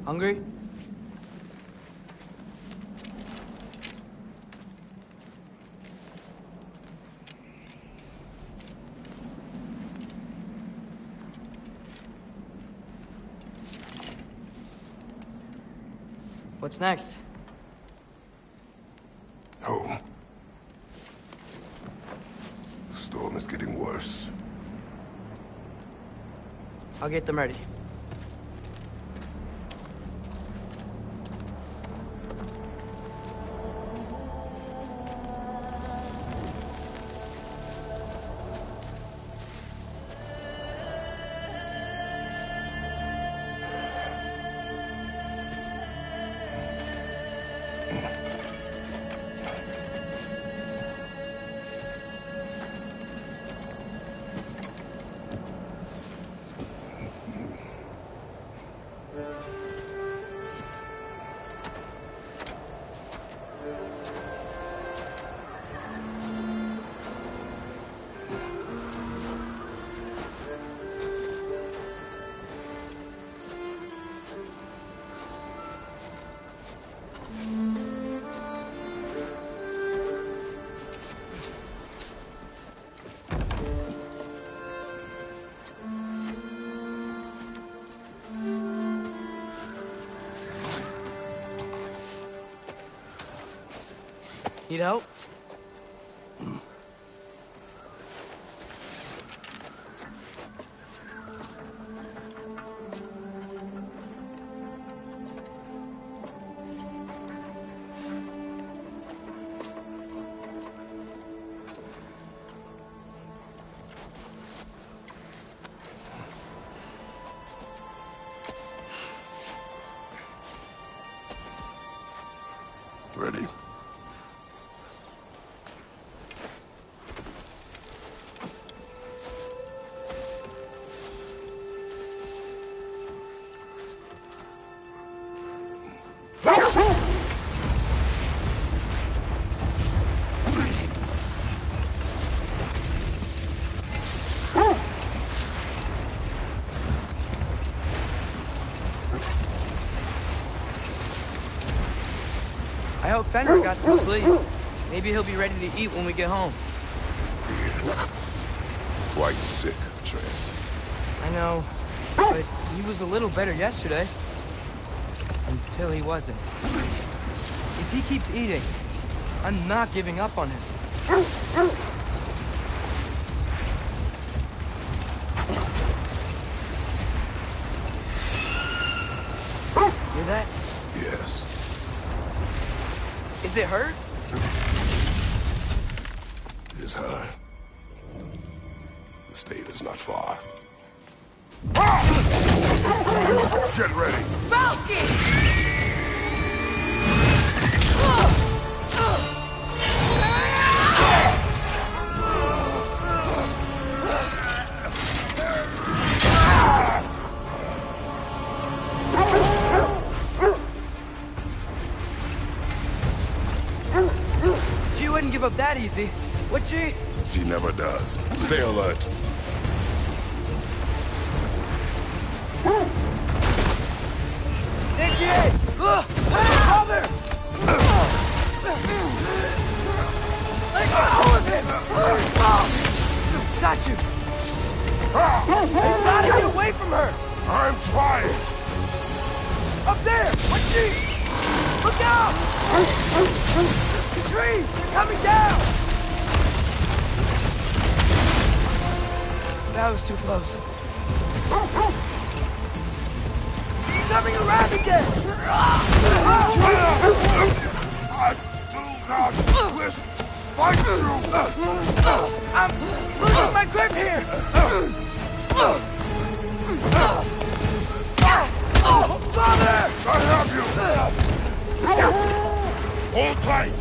Hungry? What's next? Home. The storm is getting worse. I'll get them ready. Need help? Ready? I hope Fenrir got some sleep. Maybe he'll be ready to eat when we get home. He is quite sick, Trace. I know, but he was a little better yesterday. Until he wasn't. If he keeps eating, I'm not giving up on him. Hear that? Yes. Is it hurt? It is hard. The state is not far. Get ready! Falcon! She wouldn't give up that easy, would she? She never does. Stay alert. There she is! Mother! Let go of him! Got you! You gotta get away from her! I'm trying! Up there! What's she? Look out! The trees! They're coming down! That was too close. He's coming around again! I do not wish fight you! I'm losing my grip here! Father! I have you! Hold tight!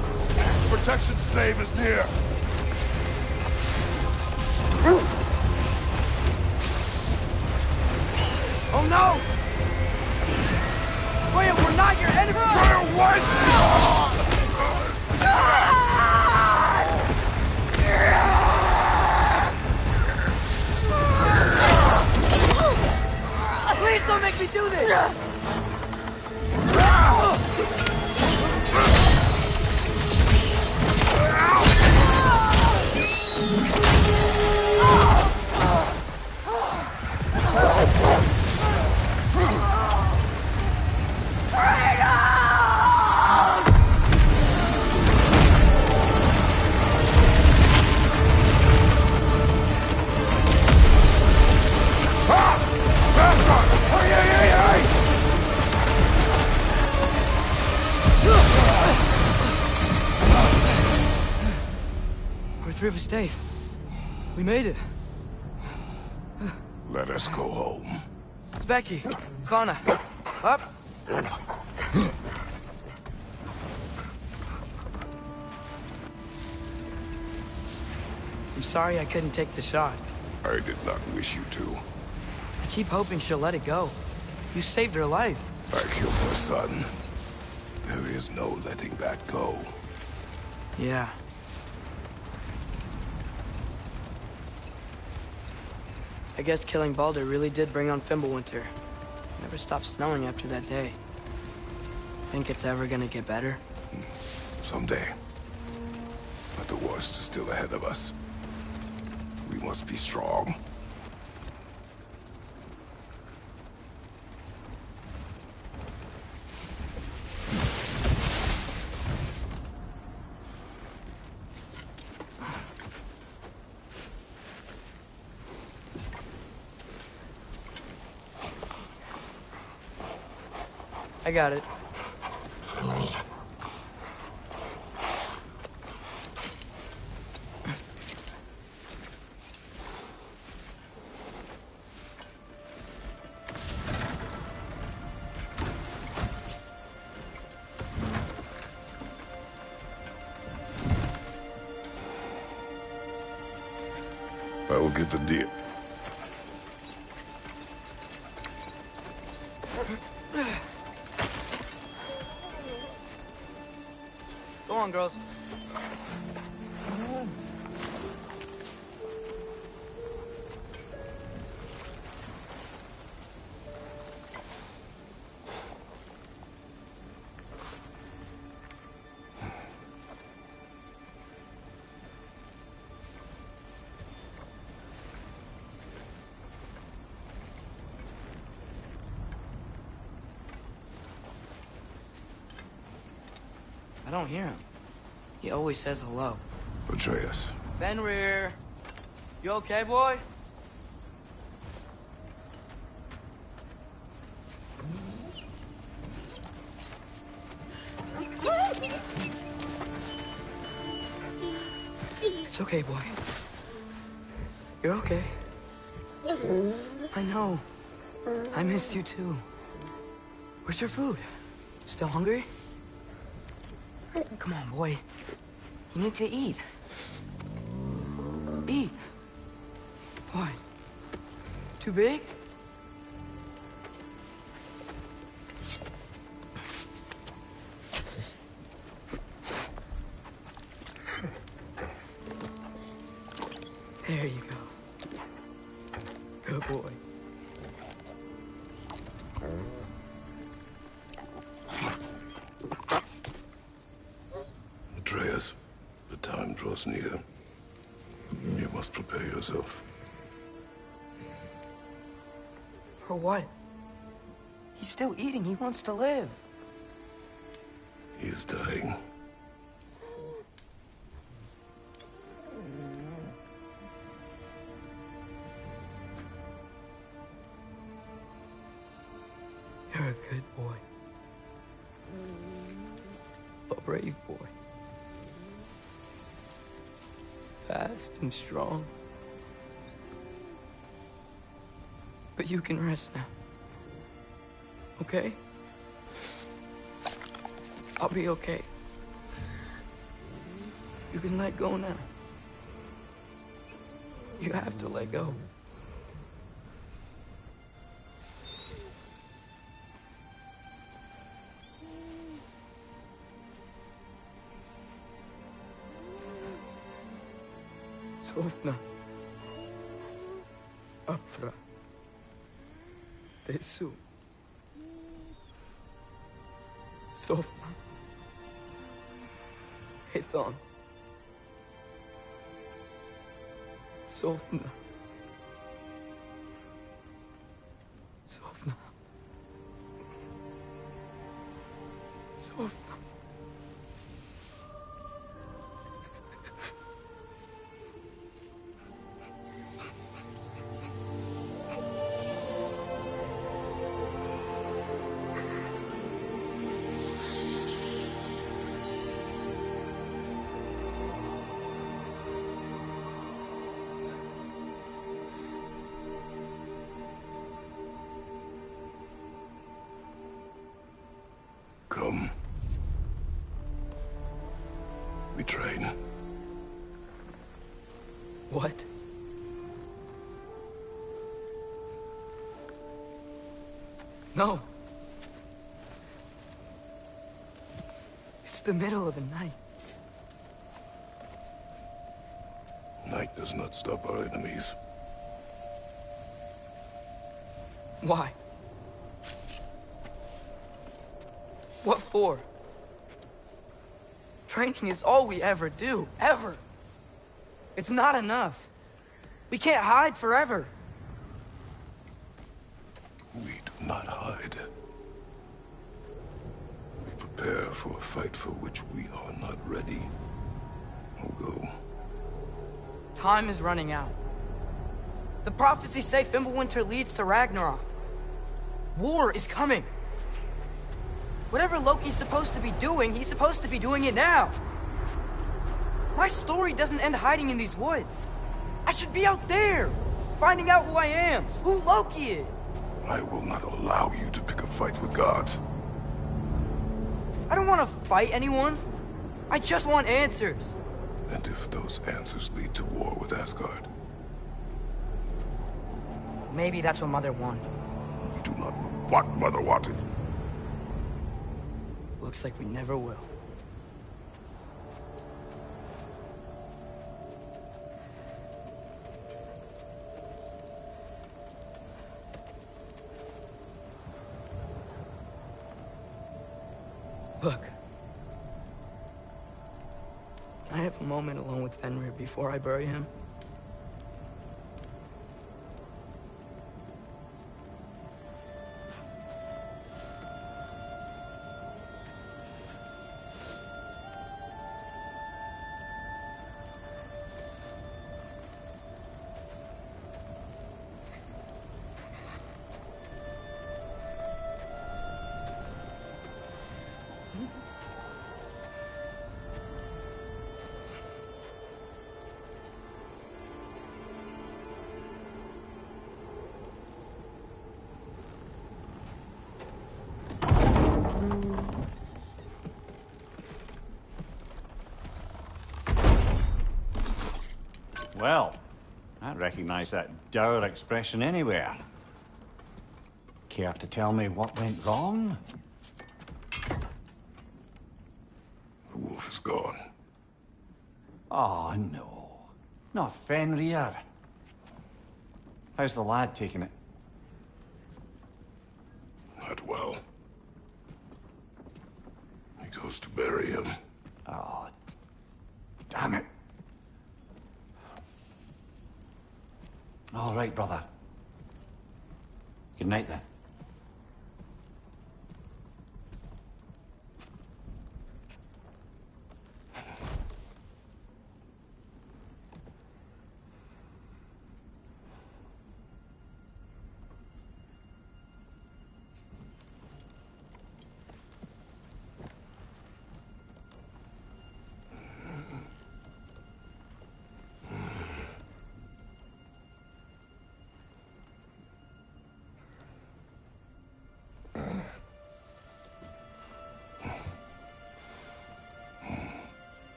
Protection stave is near! Oh no! Wait, we're not your enemy! Fire what? three of us, Dave. We made it. Let us go home. It's Becky. Svana. Up. I'm sorry I couldn't take the shot. I did not wish you to. I keep hoping she'll let it go. You saved her life. I killed her son. There is no letting that go. Yeah. I guess killing Baldur really did bring on Fimbulwinter. Never stopped snowing after that day. Think it's ever gonna get better? Someday. But the worst is still ahead of us. We must be strong. I got it. I will get the deal. Go on, girls. I don't hear him. He always says hello. Atreus. Fenrir. You okay, boy? It's okay, boy. You're okay. I know. I missed you too. Where's your food? Still hungry? Come on, boy. You need to eat. Eat. What? Too big? There you go. Good boy. Atreus, the time draws near. You must prepare yourself. For what? He's still eating. He wants to live. He is dying. You're a good boy. A brave boy. Fast and strong. But you can rest now. Okay? I'll be okay. You can let go now. You have to let go. Sofna. Afra. Tesu. Sofna. Hethon. Sofna. Sofna. Sofna. we train. What? No. It's the middle of the night. Night does not stop our enemies. Why? What for? Training is all we ever do, ever. It's not enough. We can't hide forever. We do not hide. We prepare for a fight for which we are not ready. We'll go. Time is running out. The prophecies say Fimbulwinter leads to Ragnarok. War is coming. Whatever Loki's supposed to be doing, he's supposed to be doing it now. My story doesn't end hiding in these woods. I should be out there, finding out who I am, who Loki is. I will not allow you to pick a fight with gods. I don't want to fight anyone. I just want answers. And if those answers lead to war with Asgard? Maybe that's what Mother wanted. We do not know what Mother wanted. Looks like we never will. Look. Can I have a moment alone with Fenrir before I bury him? Well, I recognize that dour expression anywhere. Care to tell me what went wrong? The wolf is gone. Oh, no. Not Fenrir. How's the lad taking it? Not well. He goes to bury him. Oh, damn it. All right, brother. Good night, then.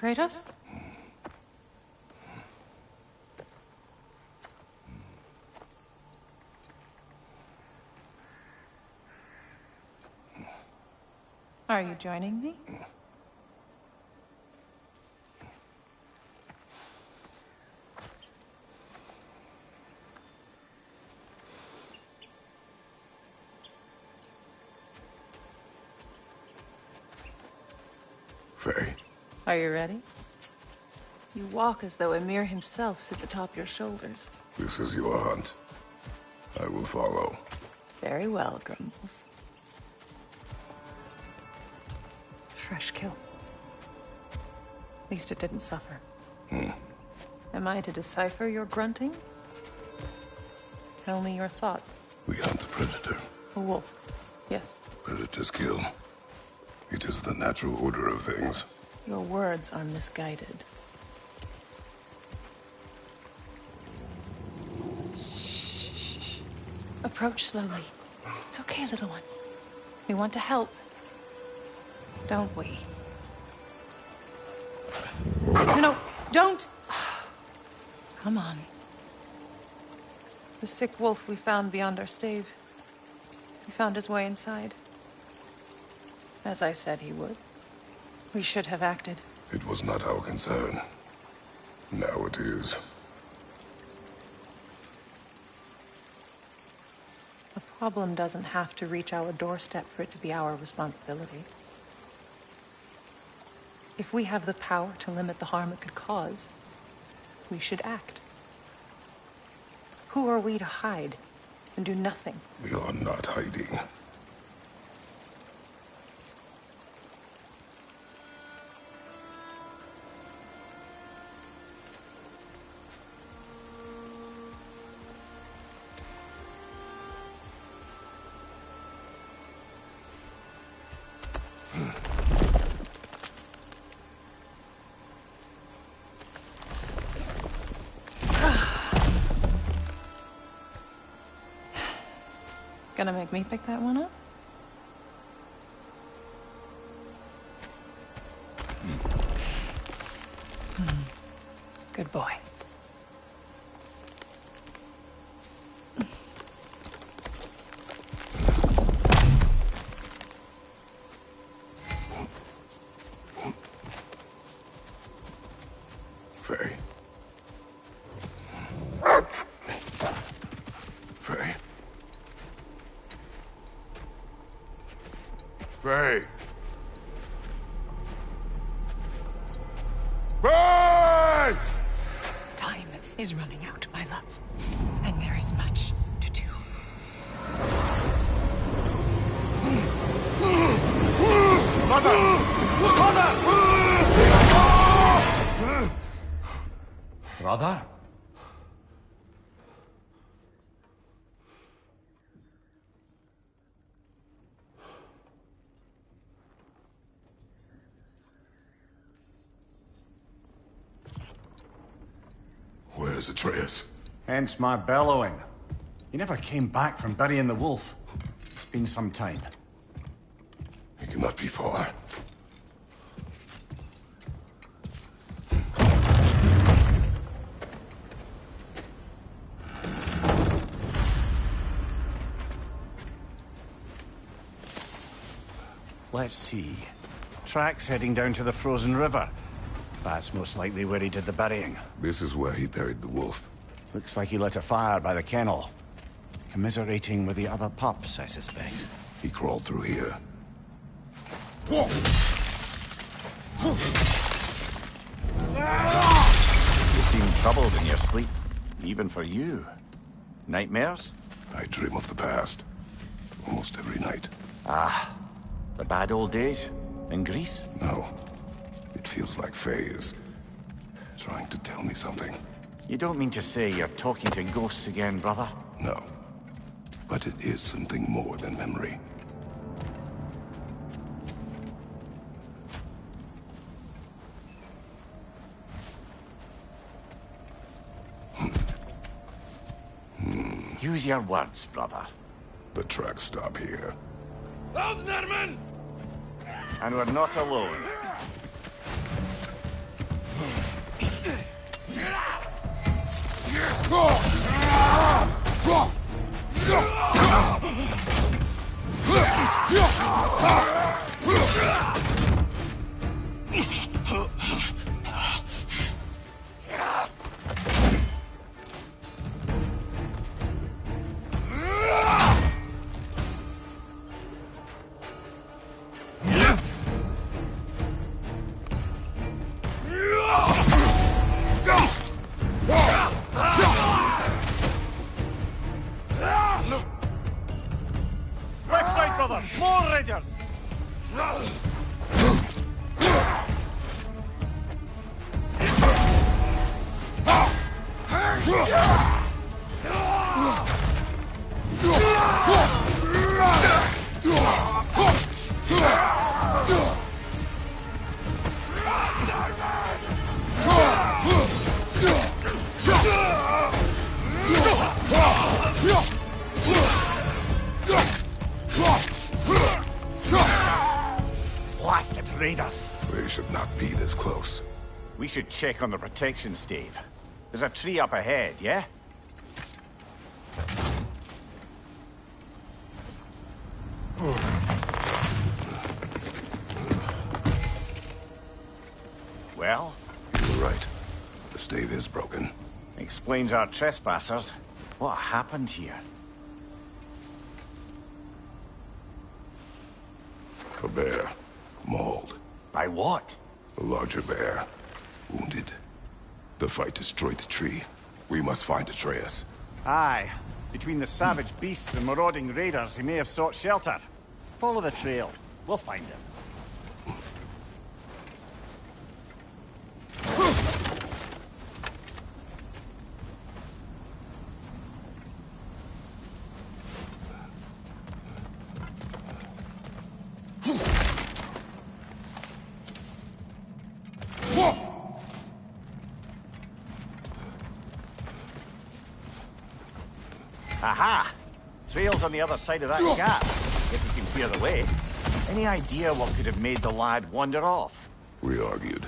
Kratos? Are you joining me? Faye. Are you ready? You walk as though Ymir himself sits atop your shoulders. This is your hunt. I will follow. Very well, Grumbles. Fresh kill. At least it didn't suffer. Am I to decipher your grunting? Tell me your thoughts. We hunt a predator. A wolf. Yes. Predators kill. It is the natural order of things. Your words are misguided. Shh. Approach slowly. It's okay, little one. We want to help. Don't we? No, don't! Come on. The sick wolf we found beyond our stave. He found his way inside. As I said he would. We should have acted. It was not our concern. Now it is. The problem doesn't have to reach our doorstep for it to be our responsibility. If we have the power to limit the harm it could cause, we should act. Who are we to hide and do nothing? We are not hiding. Gonna make me pick that one up? Good boy. Faye. Faye. Faye. Faye! Time is running out, my love. And there is much to do. Mother! Mother! Brother? Where's Atreus? Hence my bellowing. He never came back from burying the wolf. It's been some time. He cannot be far. Let's see. Tracks heading down to the frozen river. That's most likely where he did the burying. This is where he buried the wolf. Looks like he lit a fire by the kennel. Commiserating with the other pups, I suspect. He crawled through here. You seem troubled in your sleep. Even for you. Nightmares? I dream of the past. Almost every night. Ah, the bad old days? In Greece? No. It feels like Faye is trying to tell me something. You don't mean to say you're talking to ghosts again, brother? No. But it is something more than memory. Use your words, brother. The tracks stop here. And we're not alone. Left side, brother! More raiders! Blasted raiders! They should not be this close. We should check on the protection stave. There's a tree up ahead, yeah? Well? You're right. The stave is broken. Explains our trespassers. What happened here? A bear. Mauled. By what? A larger bear. Wounded. The fight destroyed the tree. We must find Atreus. Aye. Between the savage beasts and marauding raiders, he may have sought shelter. Follow the trail. We'll find him. Aha! Trail's on the other side of that gap, if you can clear the way. Any idea what could have made the lad wander off? We argued.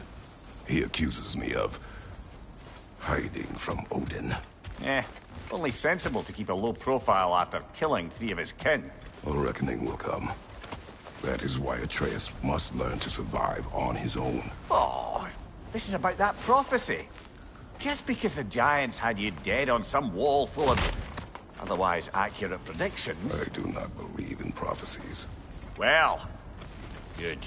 He accuses me of hiding from Odin. Only sensible to keep a low profile after killing 3 of his kin. A reckoning will come. That is why Atreus must learn to survive on his own. Oh, this is about that prophecy. Just because the giants had you dead on some wall full of otherwise accurate predictions. I do not believe in prophecies. Well, good.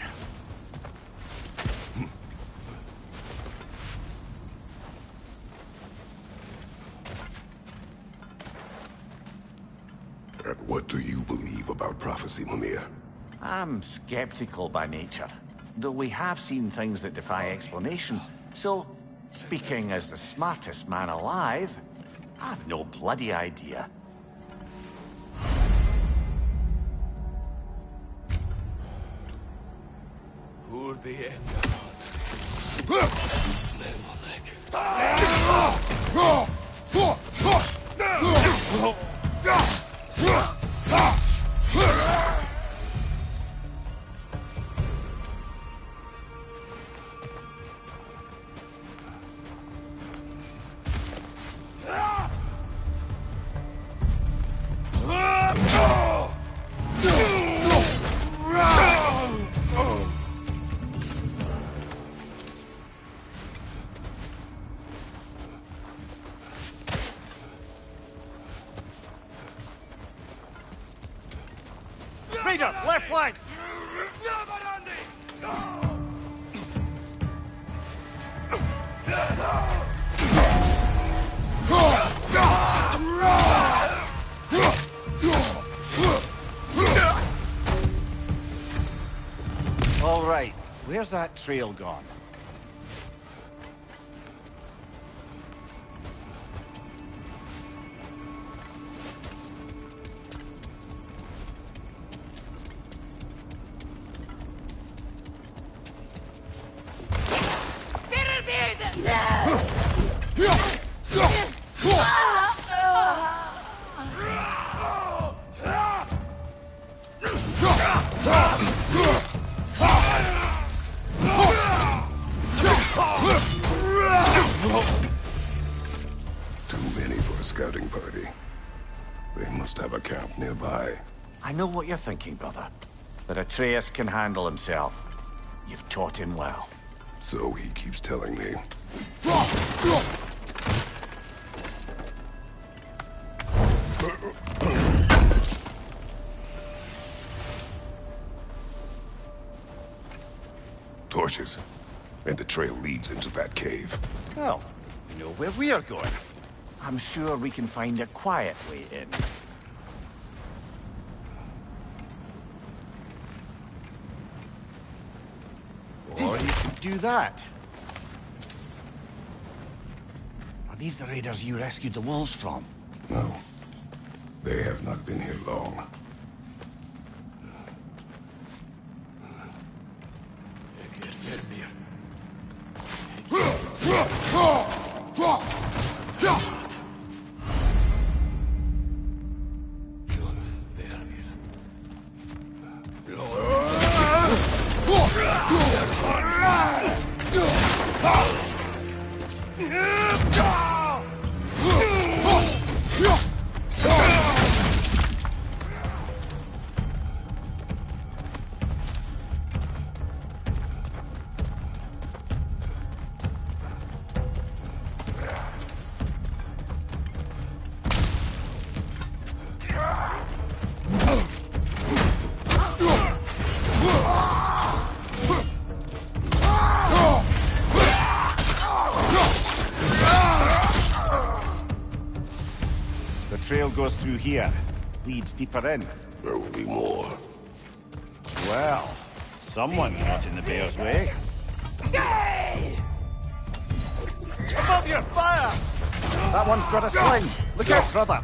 And what do you believe about prophecy, Mimir? I'm skeptical by nature, though we have seen things that defy explanation. So, speaking as the smartest man alive, I've no bloody idea. Who'd the end Raider, left flank! All right, where's that trail gone? Too many for a scouting party. They must have a camp nearby. I know what you're thinking, brother. But Atreus can handle himself. You've taught him well. So he keeps telling me. Torches. And the trail leads into that cave. Well, we know where we are going. I'm sure we can find a quiet way in. Or you could do that. Are these the raiders you rescued the wolves from? No. They have not been here long. The trail goes through here, leads deeper in. There will be more. Well, someone got in the bear's way. Above your fire! That one's got a sling. Look out, brother.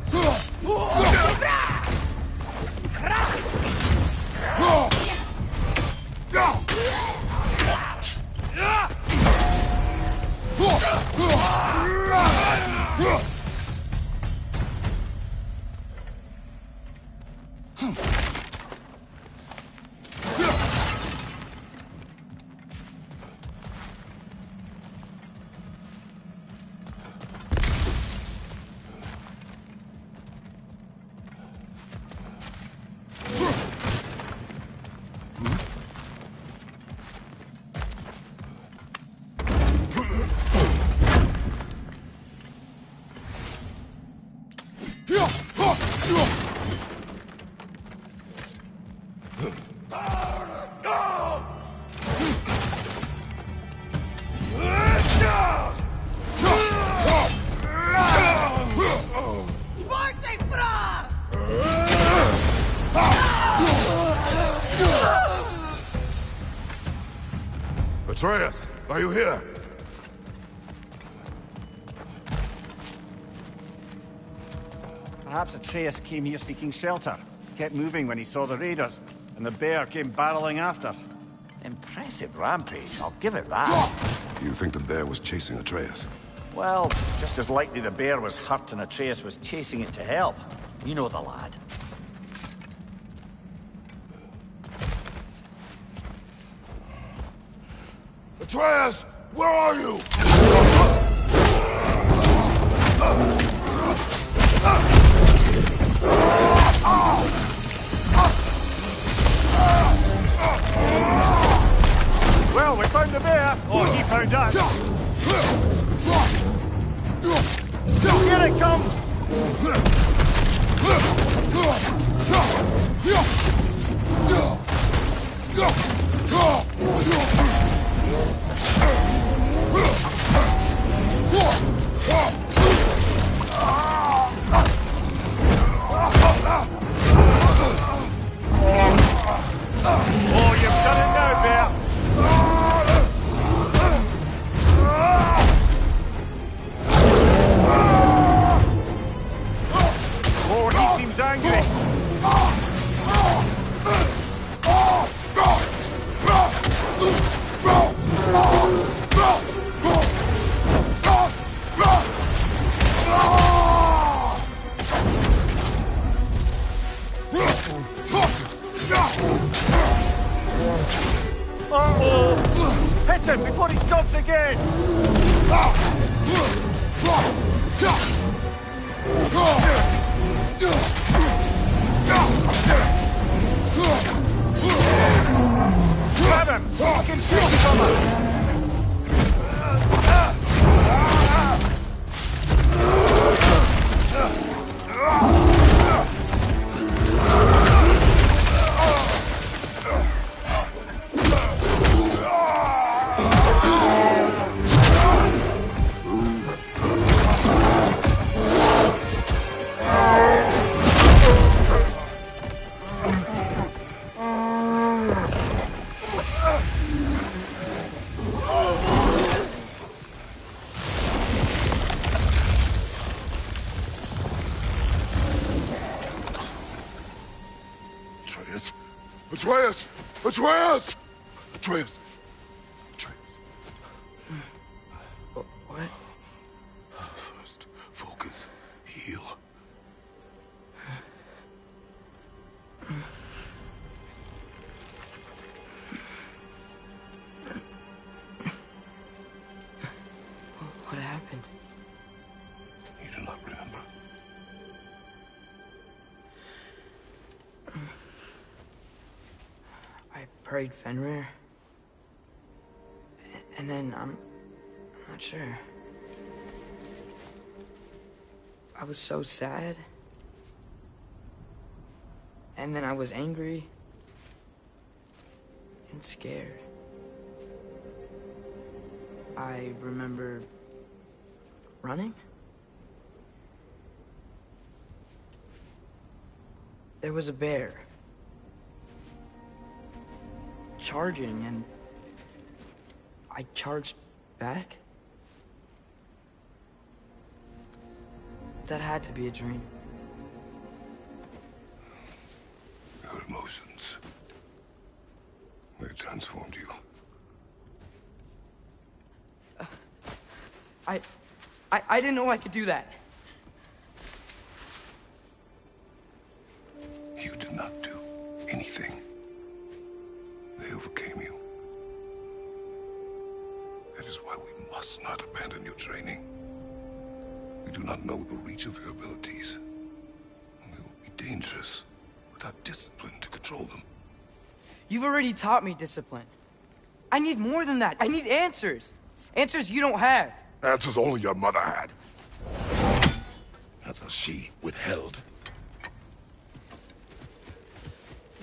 Atreus, are you here? Perhaps Atreus came here seeking shelter. Kept moving when he saw the raiders, and the bear came barreling after. Impressive rampage, I'll give it that. You think the bear was chasing Atreus? Well, just as likely the bear was hurt and Atreus was chasing it to help. You know the lad. Atreus, where are you? Well, we found the bear, or he found us. Here it comes! Oh, you've done it now, bear! Oh, he seems angry. Uh-oh! Hit him before he stops again! Grab him! Fucking take it from him! Atreus! Atreus! Atreus! Atreus. What? First, focus. Heal. What happened? You do not remember. I prayed Fenrir. And then I'm not sure. I was so sad. And then I was angry. And scared. I remember running. There was a bear. Charging, and I charged back. That had to be a dream. Your emotions. They transformed you. I didn't know I could do that. You did not do anything. They overcame you. That is why we must not abandon your training. We do not know the reach of your abilities. And they will be dangerous without discipline to control them. You've already taught me discipline. I need more than that. I need answers. Answers you don't have. Answers only your mother had. Answers she withheld.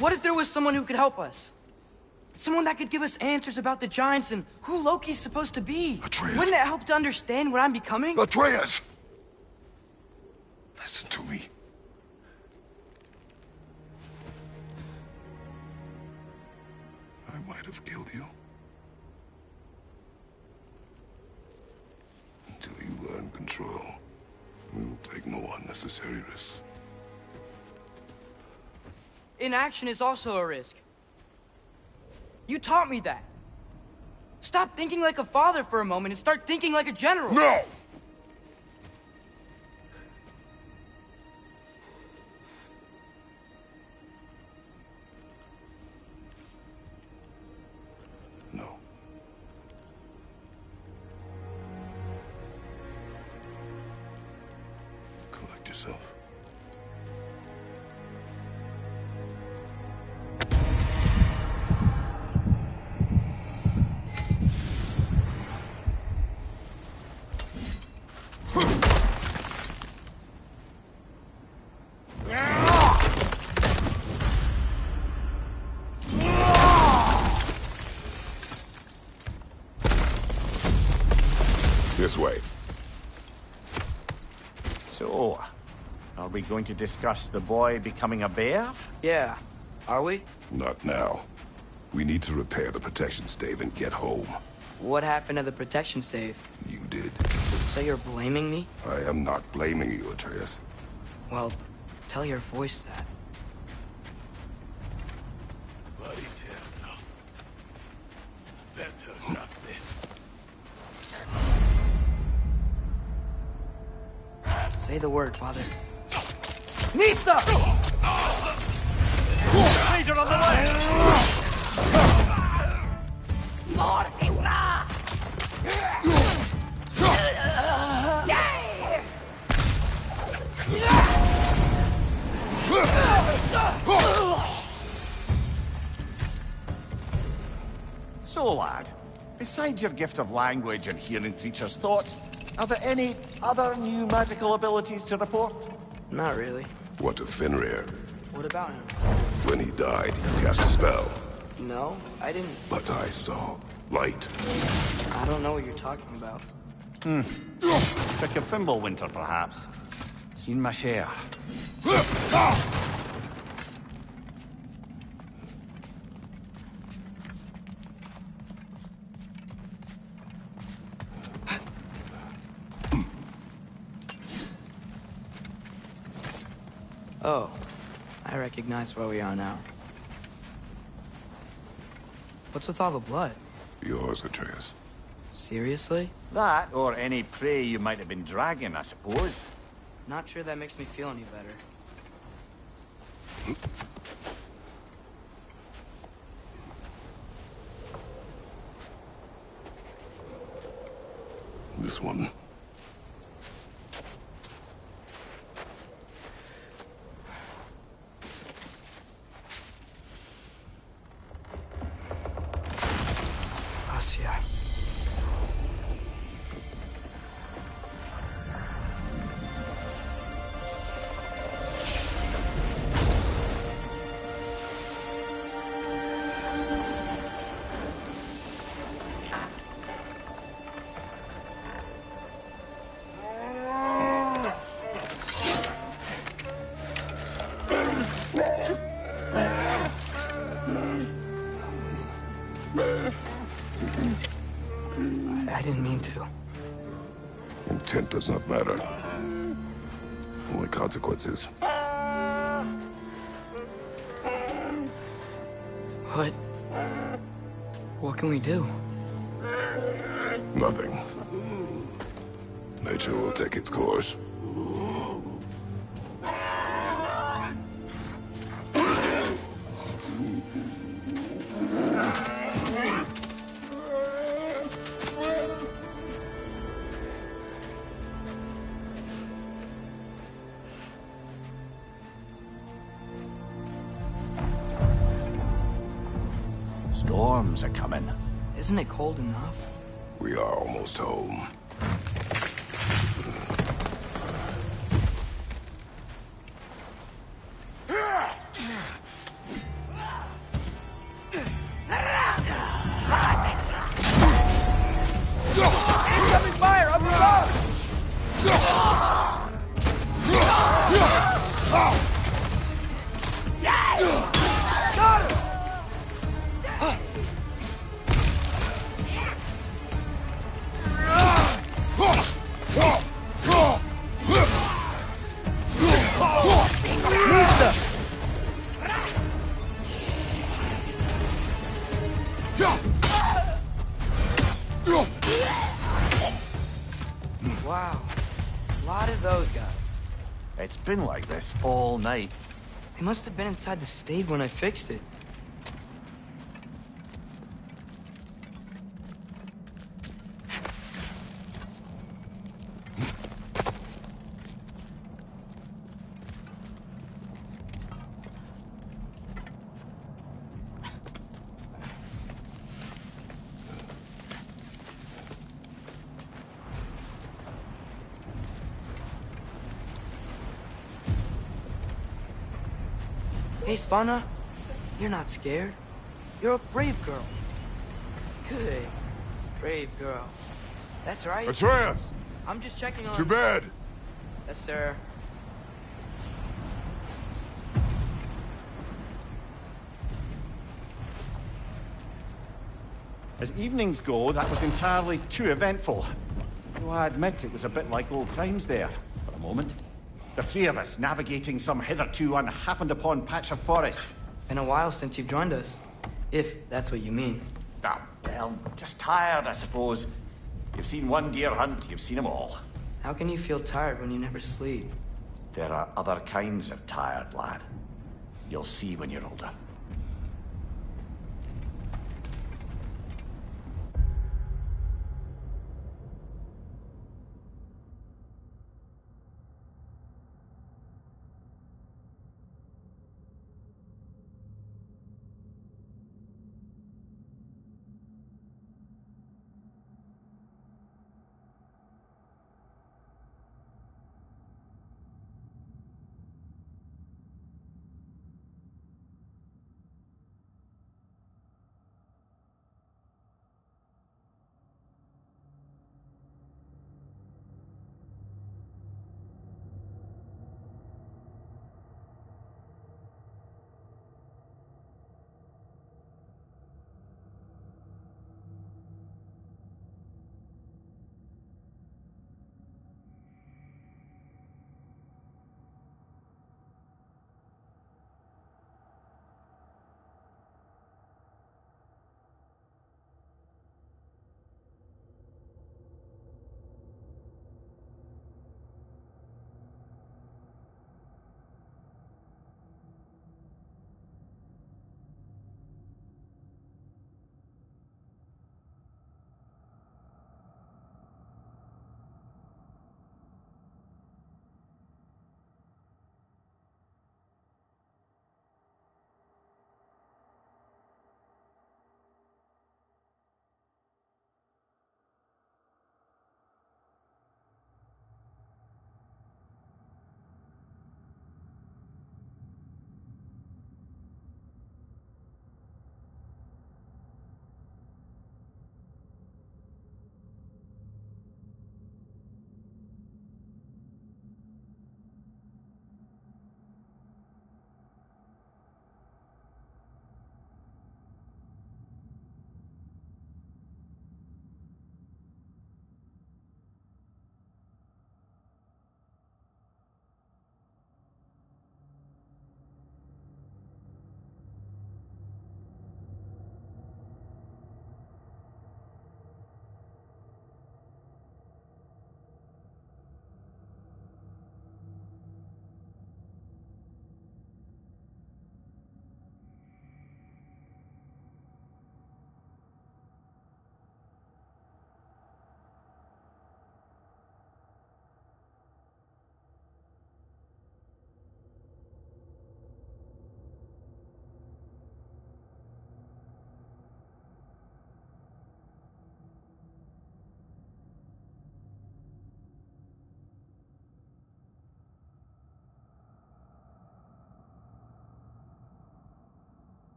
What if there was someone who could help us? Someone that could give us answers about the giants and who Loki's supposed to be. Atreus. Wouldn't it help to understand what I'm becoming? Atreus! Listen to me. I might have killed you. Until you learn control, we will take no unnecessary risks. Inaction is also a risk. You taught me that. Stop thinking like a father for a moment and start thinking like a general. No! No. Collect yourself. This way. So, are we going to discuss the boy becoming a bear? Yeah. Are we? Not now. We need to repair the protection stave and get home. What happened to the protection stave? You did. So you're blaming me? I am not blaming you, Atreus. Well, tell your voice that. Bloody terrible. Better not this. Say the word, Father. Nista! Danger on the way! So, lad, besides your gift of language and hearing creatures' thoughts, are there any other new magical abilities to report? Not really. What of Fenrir? What about him? When he died, he cast a spell. No, I didn't. But I saw light. I don't know what you're talking about. Pick a Fimbulwinter, perhaps. Seen my share. Oh, I recognize where we are now. What's with all the blood? Yours, Atreus. Seriously? That, or any prey you might have been dragging, I suppose. Not sure that makes me feel any better. This one. Asya. I didn't mean to. Intent does not matter. Only consequences. What? What can we do? Nothing. Nature will take its course. Storms are coming. Isn't it cold enough? We are almost home. Incoming fire up above! Got him! Wow. A lot of those guys. It's been like this all night. They must have been inside the stave when I fixed it. Hey, Svanna. You're not scared. You're a brave girl. Good. Brave girl. That's right. Atreus! I'm just checking on... To bed! Yes, sir. As evenings go, that was entirely too eventful. Though I admit it was a bit like old times there, for a moment. The three of us navigating some hitherto unhappened-upon patch of forest. Been a while since you've joined us. If that's what you mean. Ah, well, just tired, I suppose. You've seen one deer hunt, you've seen them all. How can you feel tired when you never sleep? There are other kinds of tired, lad. You'll see when you're older.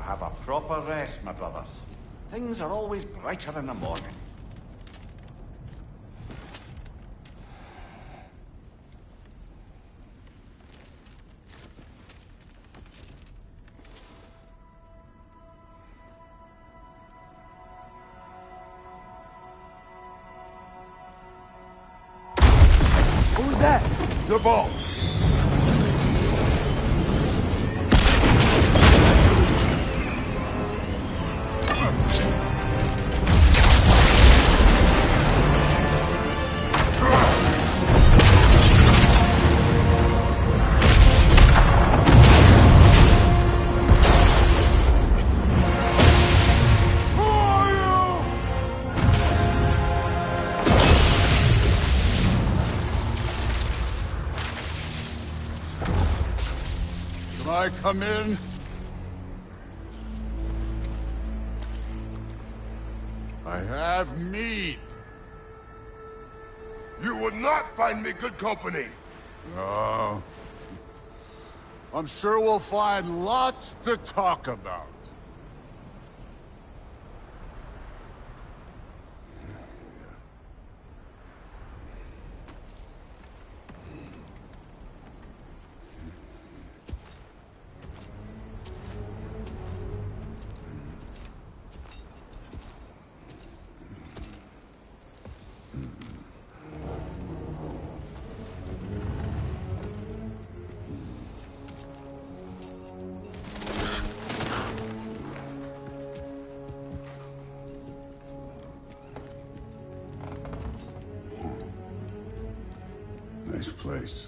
have a proper rest, my brothers. Things are always brighter in the morning. Who's that? The ball! Can I come in? I have need. You would not find me good company. No. I'm sure we'll find lots to talk about. Nice place.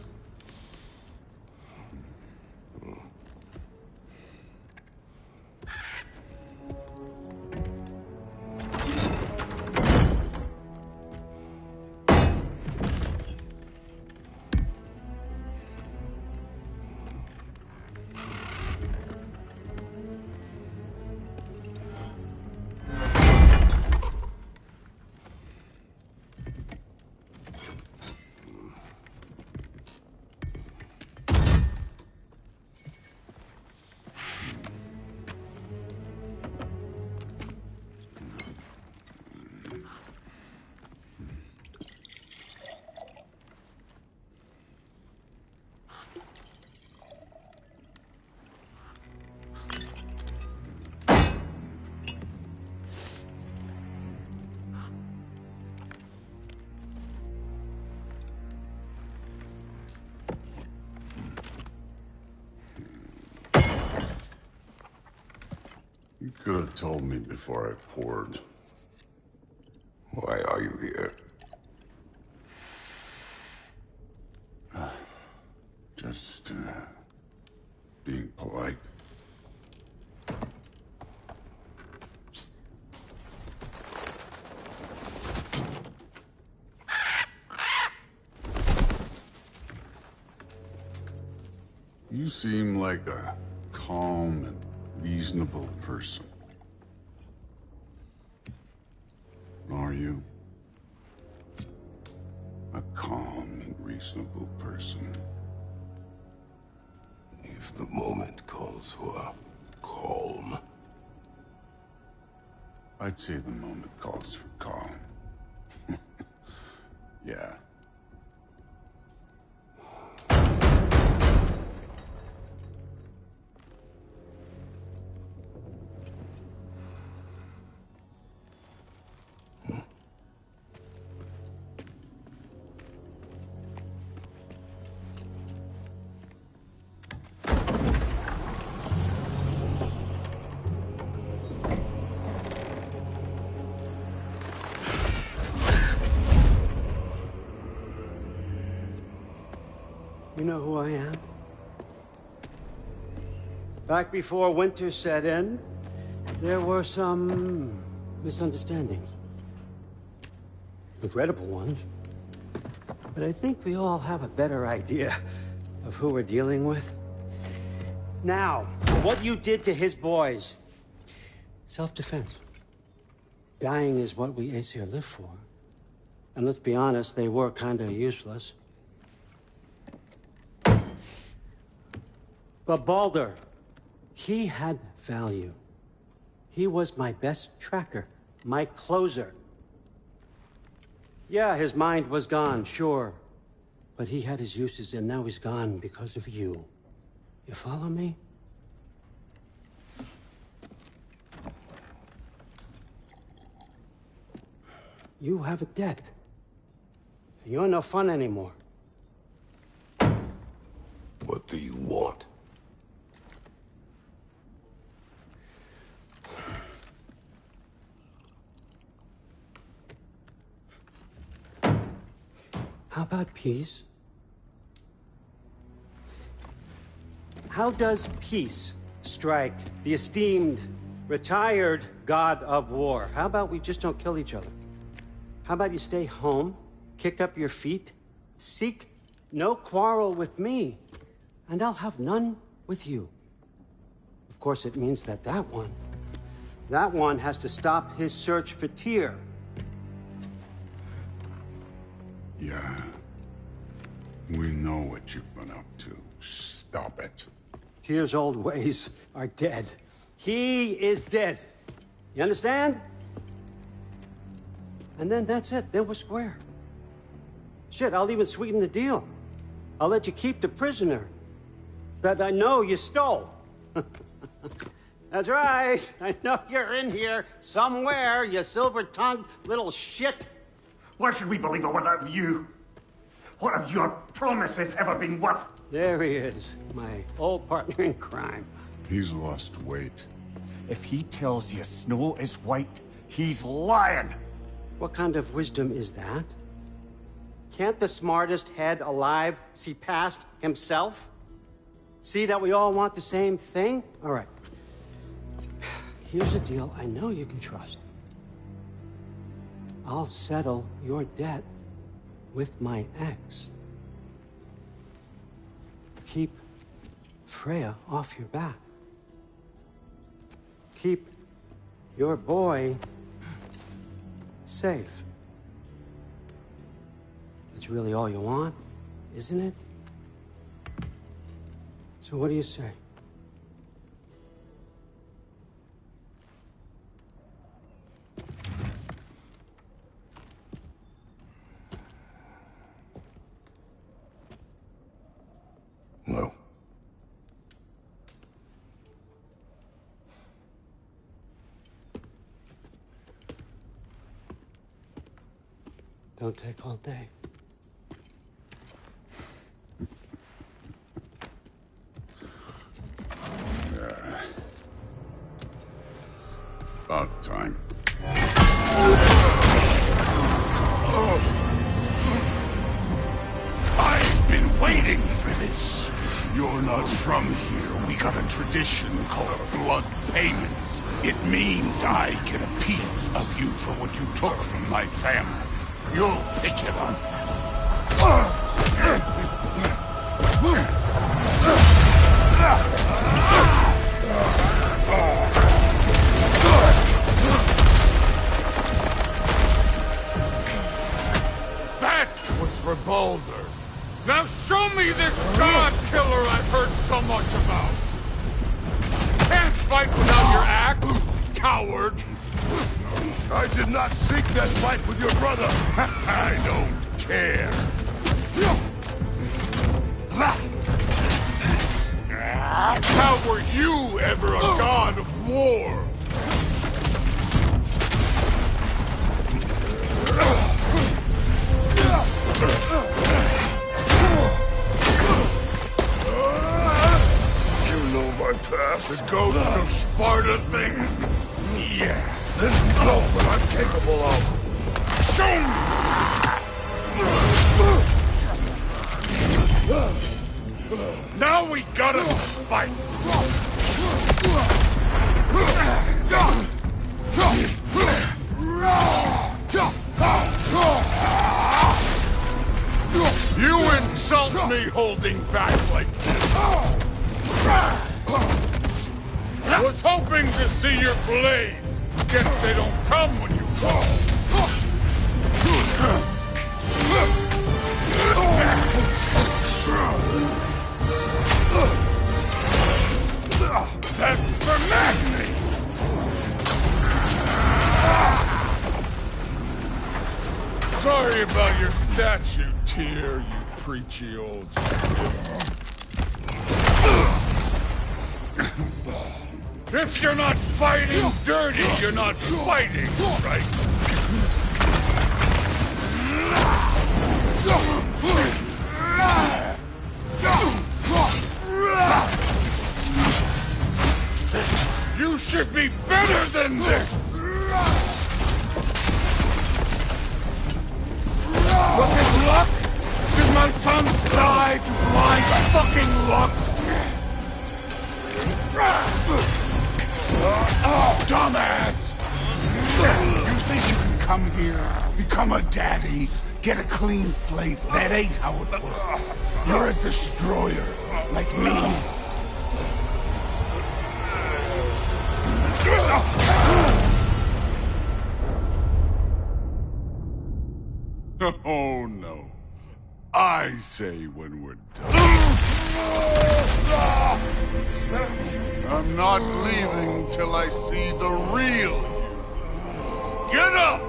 You could have told me before I poured. Why are you here? Just, being polite. You seem like a calm and reasonable person. Are you? A calm and reasonable person. If the moment calls for calm. I'd say the moment calls for calm. Yeah. You know who I am? Back before winter set in, there were some misunderstandings. Regrettable ones. But I think we all have a better idea of who we're dealing with. Now, what you did to his boys. Self-defense. Dying is what we Aesir live for. And let's be honest, they were kinda useless. But Baldur, he had value. He was my best tracker, my closer. Yeah, his mind was gone, sure. But he had his uses, and now he's gone because of you. You follow me? You have a debt. You're no fun anymore. What do you want? How about peace? How does peace strike the esteemed, retired god of war? How about we just don't kill each other? How about you stay home, kick up your feet, seek no quarrel with me, and I'll have none with you. Of course, it means that that one has to stop his search for Tyr. Yeah. We know what you've been up to. Stop it. Tyr's old ways are dead. He is dead. You understand? And then that's it. Then we're square. Shit, I'll even sweeten the deal. I'll let you keep the prisoner that I know you stole. That's right. I know you're in here somewhere, you silver-tongued little shit. Why should we believe a word of you? What have your promises ever been worth? There he is, my old partner in crime. He's lost weight. If he tells you snow is white, he's lying. What kind of wisdom is that? Can't the smartest head alive see past himself? See that we all want the same thing? All right. Here's a deal I know you can trust. I'll settle your debt with my ex. Keep Freya off your back. Keep your boy safe. That's really all you want, isn't it? So what do you say? No. Don't take all day. About time. I've been waiting for this. You're not from here. We got a tradition called blood payments. It means I get a piece of you for what you took from my family. You'll pick it up. That was for Baldur. Now show me this god killer I've heard so much about. Can't fight without your axe, coward. I did not seek that fight with your brother. I don't care. How were you ever a god of war? You know my past. The ghost of Sparta thing? Yeah. Then know what I'm capable of. Show me! Now we gotta fight! You insult me holding back like this! Was hoping to see your blades! Guess they don't come when you call! That's for Magni! Sorry about your statue, Tyr, you preachy old shit. If you're not fighting dirty, you're not fighting right. You should be better than this! Look at luck! Did my sons die to blind fucking luck? Dumbass! You think you can come here, become a daddy, get a clean slate? That ain't how it works. You're a destroyer, like me. Oh, no. I say when we're done. I'm not leaving till I see the real you. Get up!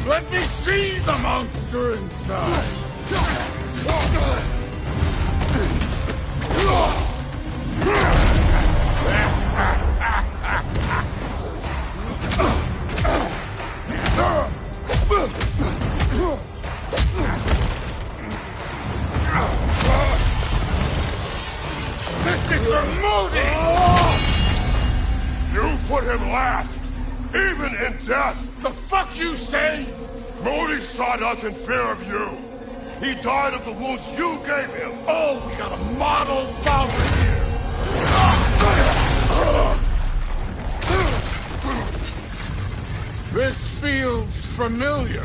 Let me see the monster inside! This is for Modi! You put him last, even in death! The fuck you say? Modi saw us in fear of you. He died of the wounds you gave him. Oh, we got a model father here. This feels familiar.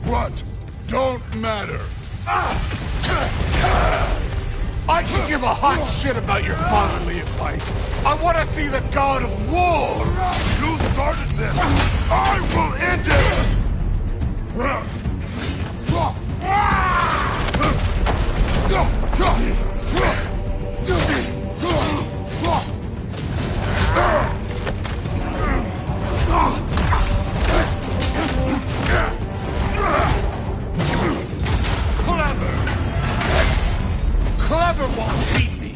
What? Don't matter. I can give a hot shit about your fatherly advice. I want to see the god of war. You started this. I will end it. Clever won't beat me.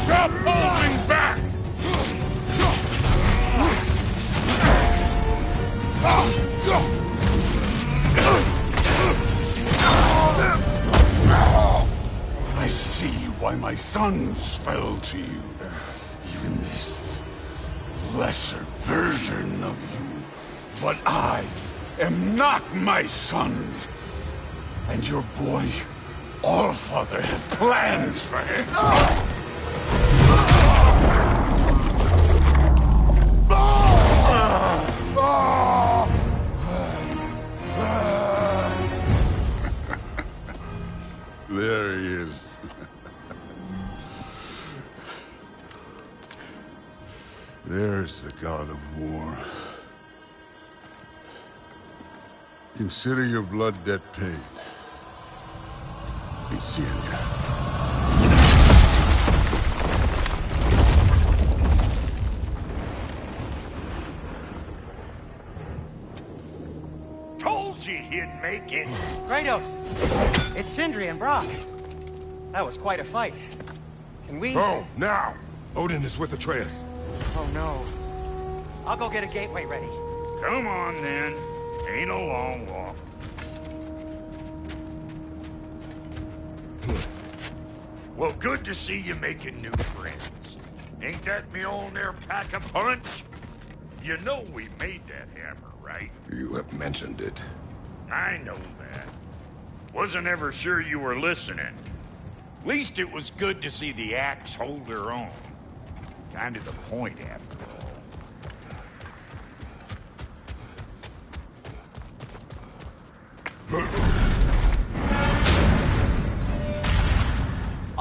Stop holding back! I see why my sons fell to you. Even this lesser version of you. But I am not my sons. And your boy, Allfather, has plans for him. There he is. There's the god of war. Consider your blood debt paid. Be seeing ya. Told you he'd make it. Kratos! It's Sindri and Brock. That was quite a fight. Can we... Oh, now! Odin is with Atreus. Oh, no. I'll go get a gateway ready. Come on, then. Ain't a long walk. Well, good to see you making new friends. Ain't that me old there pack a punch? You know we made that hammer, right? You have mentioned it. I know that. Wasn't ever sure you were listening. Least it was good to see the axe hold her own. Kind of the point, after all.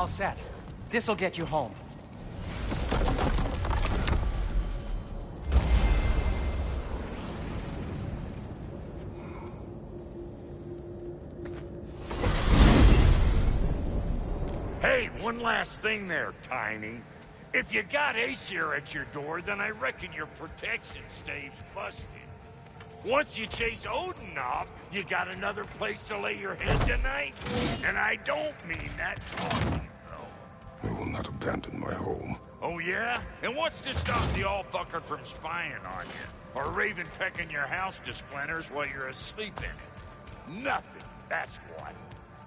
All set. This'll get you home. Hey, one last thing there, Tiny. If you got Aesir at your door, then I reckon your protection stave's busted. Once you chase Odin off, you got another place to lay your head tonight? And I don't mean that talking, though. I will not abandon my home. Oh, yeah? And what's to stop the all-fucker from spying on you? Or Raven pecking your house to splinters while you're asleep in it? Nothing, that's what.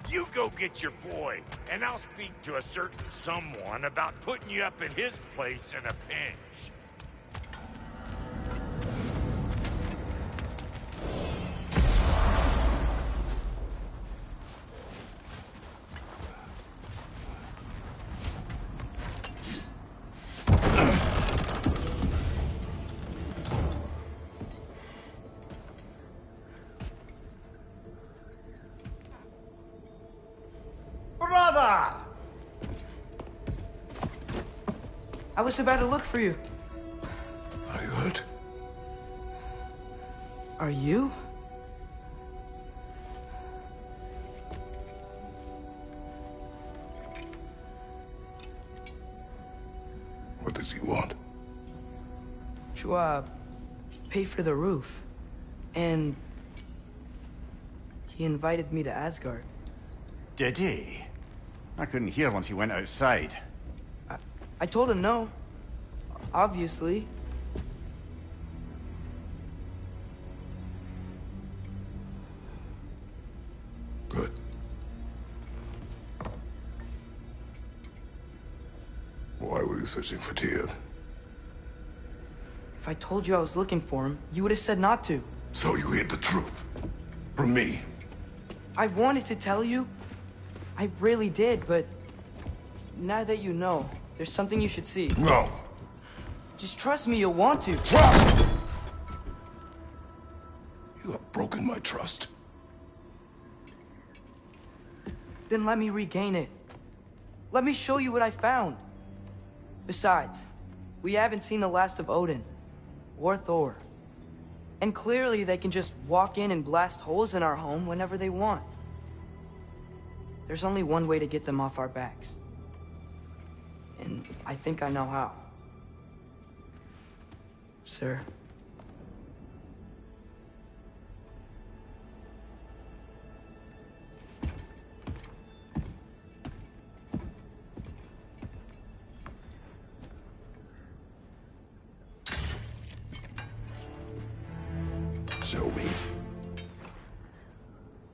You go get your boy, and I'll speak to a certain someone about putting you up at his place in a pinch. Brother! I was about to look for you. Are you hurt? Are you? What does he want? To, pay for the roof. And he invited me to Asgard. Did he? I couldn't hear once he went outside. I told him no. Obviously. Good. Why were you searching for Tyr? If I told you I was looking for him, you would have said not to. So you hid the truth from me. I wanted to tell you. I really did, but now that you know, there's something you should see. No. Just trust me, you'll want to. Trust! You have broken my trust. Then let me regain it. Let me show you what I found. Besides, we haven't seen the last of Odin. Or Thor. And clearly they can just walk in and blast holes in our home whenever they want. There's only one way to get them off our backs. And I think I know how. Sir. Show me.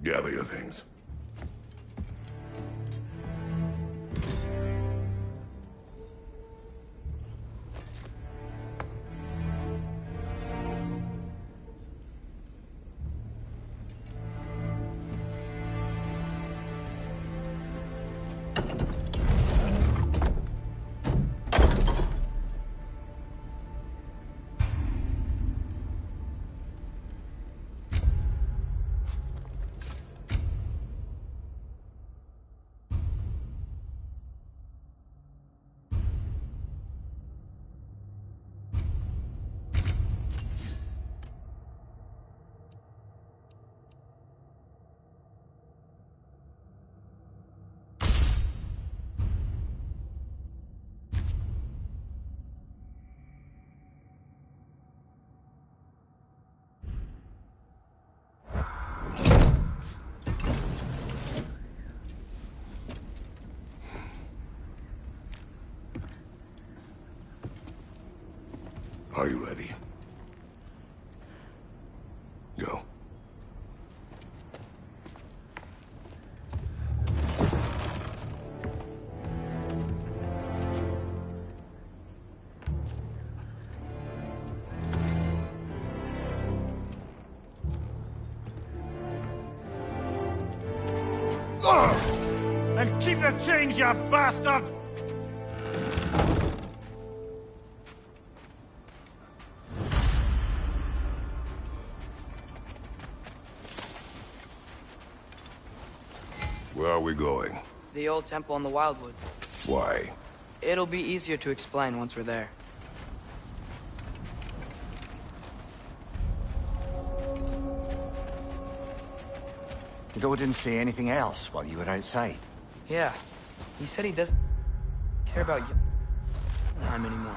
Gather your things. Are you ready? Go. And keep the change, you bastard! Where are we going? The old temple in the Wildwoods. Why? It'll be easier to explain once we're there. Did Odin say anything else while you were outside? Yeah. He said he doesn't care about you anymore.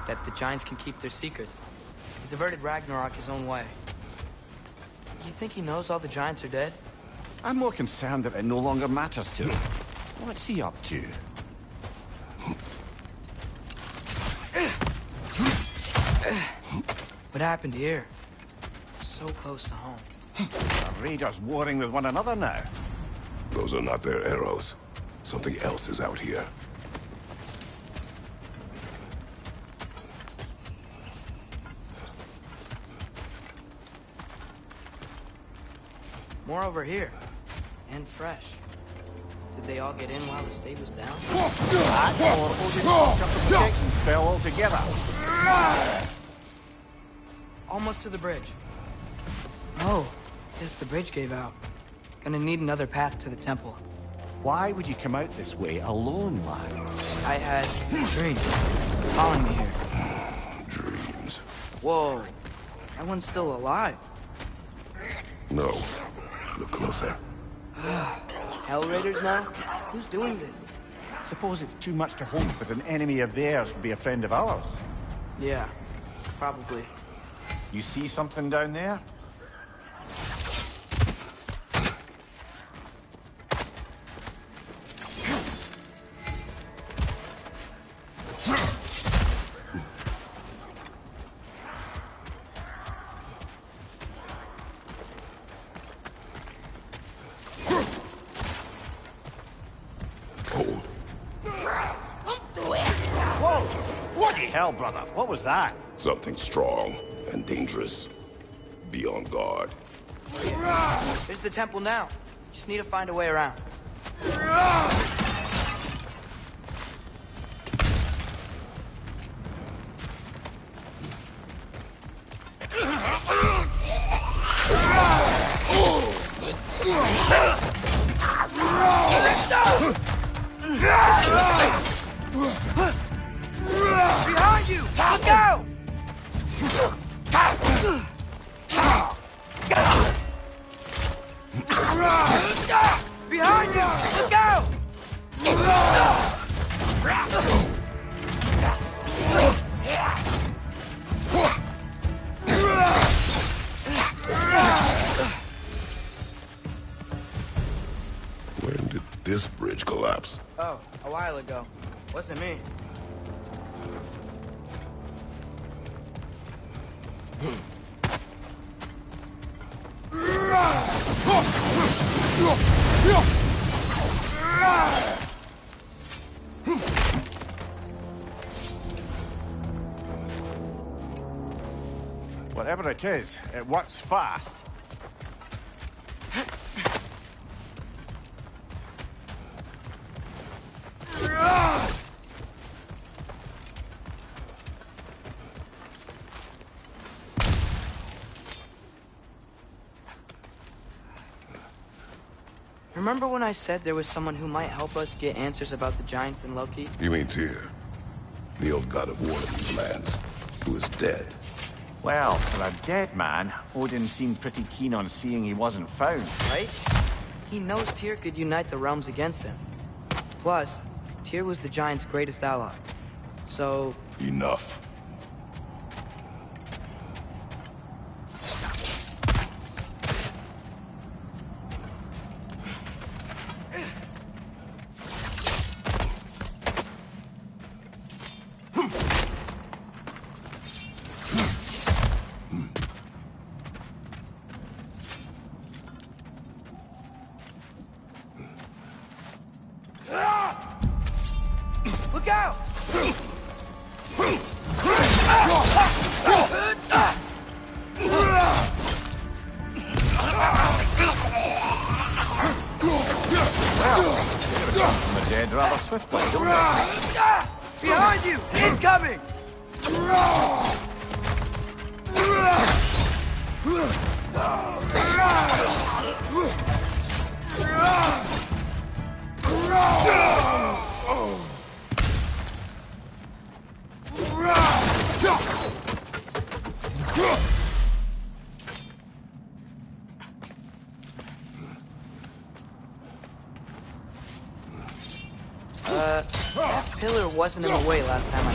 That the Giants can keep their secrets. He's averted Ragnarok his own way. You think he knows all the Giants are dead? I'm more concerned that it no longer matters to him. What's he up to? What happened here? So close to home. The raiders warring with one another now. Those are not their arrows. Something else is out here. More over here. And fresh. Did they all get in while the state was down? That or Odin's up the protections fell altogether. Almost to the bridge. Oh, guess the bridge gave out. Gonna need another path to the temple. Why would you come out this way alone, lad? I had dreams calling me here. Dreams. Whoa, that one's still alive. No. Look closer. Hell Raiders now? Who's doing this? Suppose it's too much to hope that an enemy of theirs would be a friend of ours. Yeah, probably. You see something down there? Hell, brother, what was that? Something strong and dangerous. Be on guard. There's the temple now. Just need to find a way around. Behind you! Look out! Behind you! Look out! When did this bridge collapse? Oh, a while ago. Wasn't me. Whatever it is, it works fast. Remember when I said there was someone who might help us get answers about the Giants and Loki? You mean Tyr, the old god of war of these lands, who is dead. Well, for a dead man, Odin seemed pretty keen on seeing he wasn't found. Right? He knows Tyr could unite the realms against him. Plus, Tyr was the Giants' greatest ally. So... Enough. Look out! The dead rather swiftly, don't they? Behind you! Incoming! That pillar wasn't in the way last time I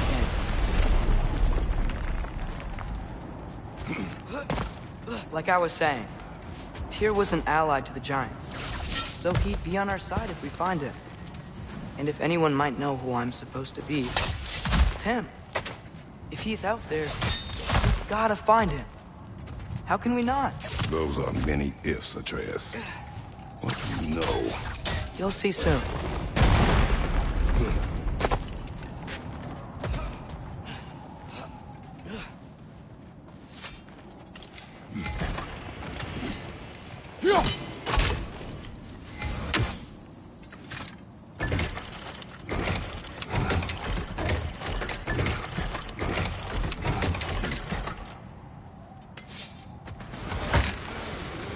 came. Like I was saying, Tyr was an ally to the Giants, so he'd be on our side if we find him. And if anyone might know who I'm supposed to be, it's him. If he's out there, we've gotta find him. How can we not? Those are many ifs, Atreus. What do you know? You'll see soon.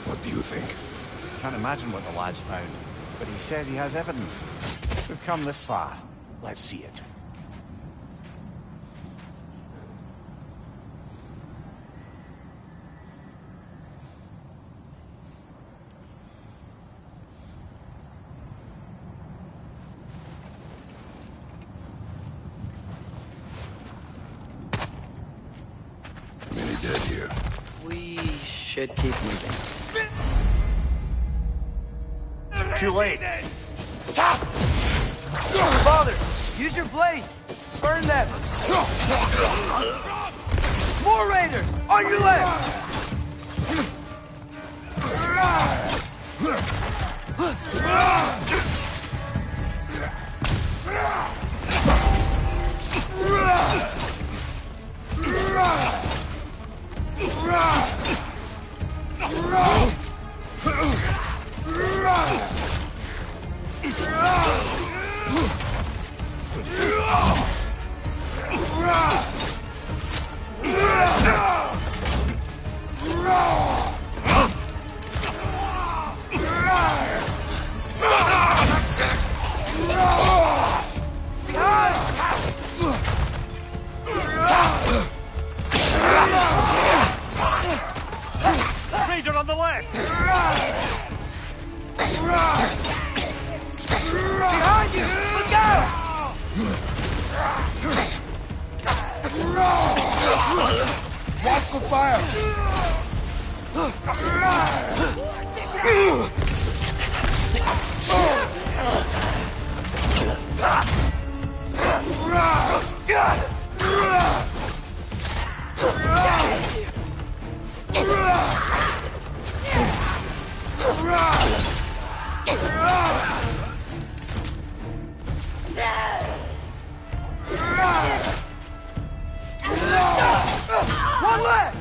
What do you think? Can't imagine what the lad's found, but he says he has evidence. We've come this far. Let's see it. Many dead here. We should keep moving. Too late. Father, use your blade. Burn them. More raiders on your left. Raider on the left! Behind you! Look out! Watch the fire! One left!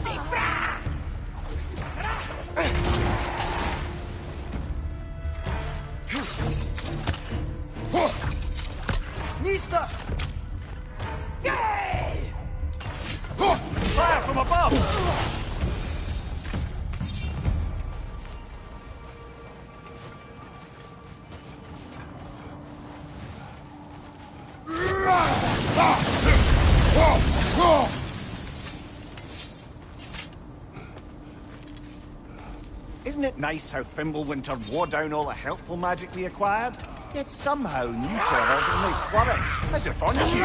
Isn't it nice how Fimbulwinter wore down all the helpful magic we acquired? Yet somehow new terrors only flourish, as if on cue.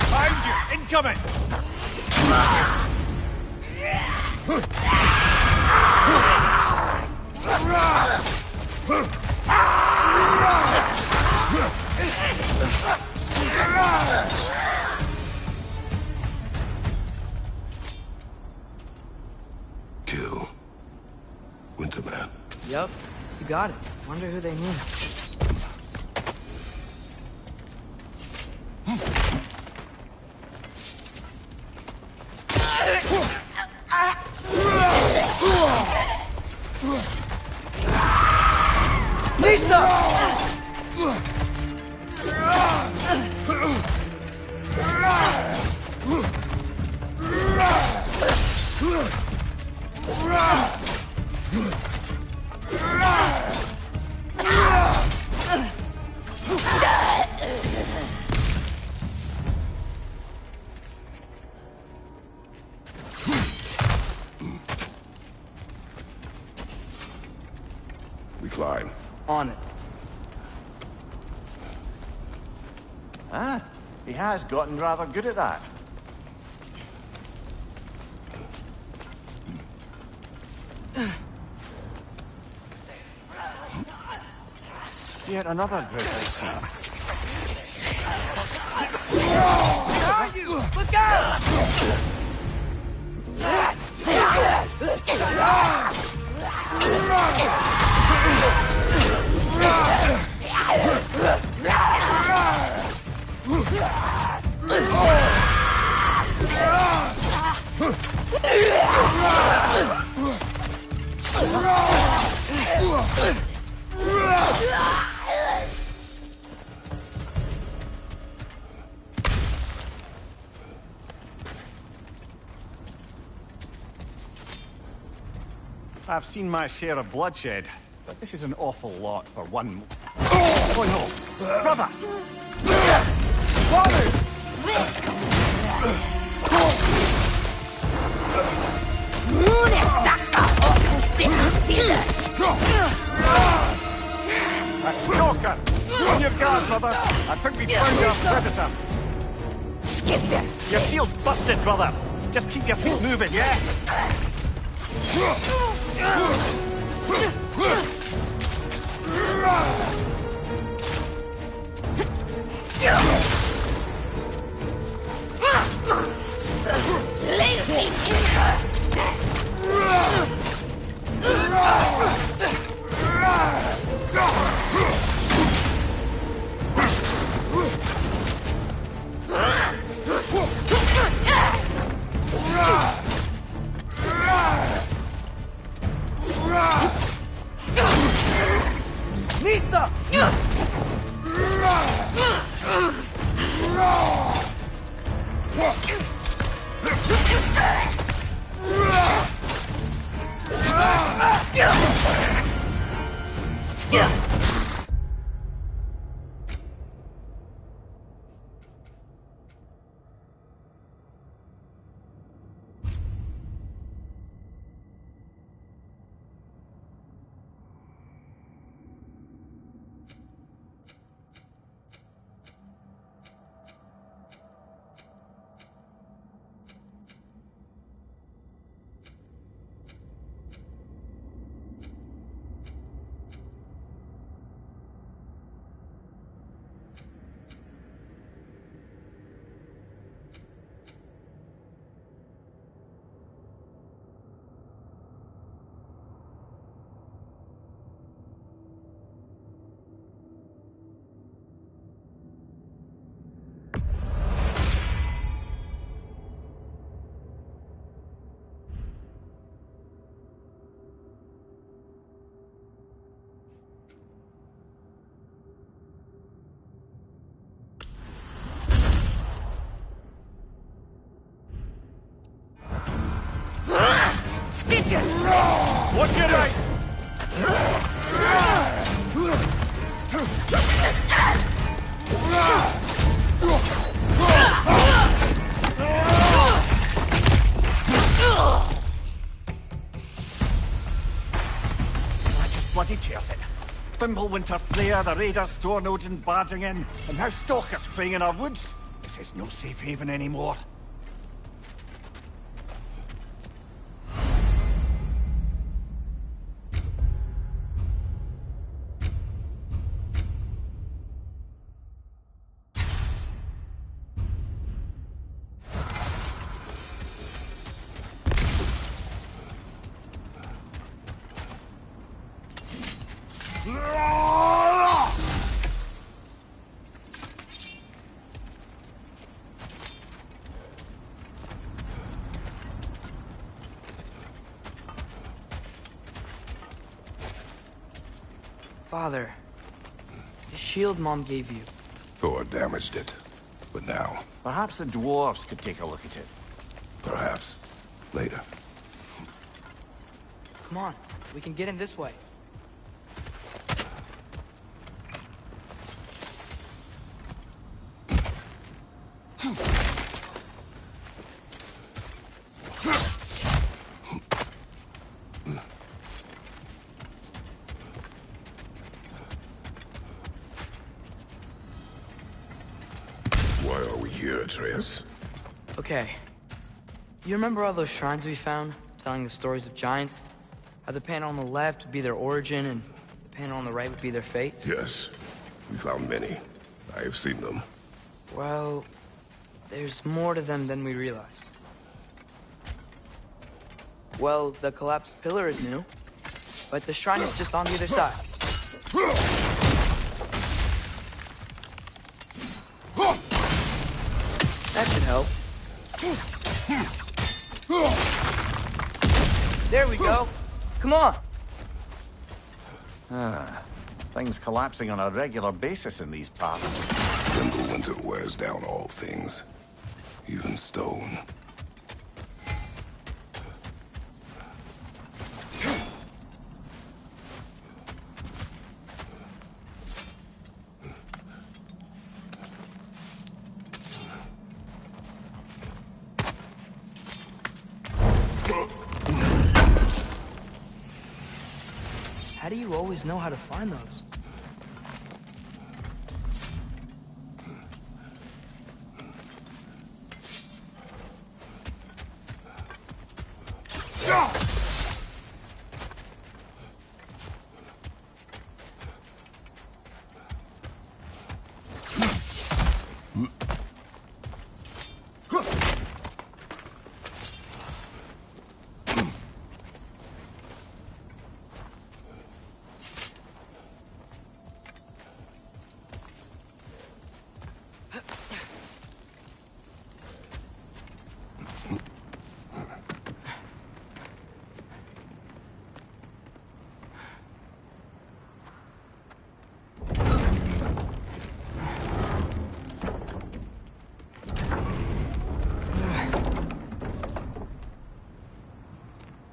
Find you! Incoming! Kill Winterman. Yep, you got it. Wonder who they mean. We climb. On it. Ah, he has gotten rather good at that. Yet another grizzly scene. Where are you? Look out! I've seen my share of bloodshed, but this is an awful lot for one... Oh no! Brother! A stalker! On your guard, brother! I think we found our predator! Your shield's busted, brother! Just keep your feet moving, yeah? Nista! What's your right? Fimbulwinter Freya, the raiders, Thorn Odin barging in, and now stalkers preying in our woods. This is no safe haven anymore. Father, the shield Mom gave you. Thor damaged it. But now, Perhaps the dwarves could take a look at it. perhaps, later. Come on, we can get in this way. Why are we here, Atreus? Okay. You remember all those shrines we found, telling the stories of giants? How the panel on the left would be their origin, and the panel on the right would be their fate? Yes. We found many. I have seen them. Well, there's more to them than we realized. Well, the collapsed pillar is new, but the shrine is just on the other side. That should help. There we go. Come on. Things collapsing on a regular basis in these parts. Fimbulwinter wears down all things, even stone. How do you always know how to find those?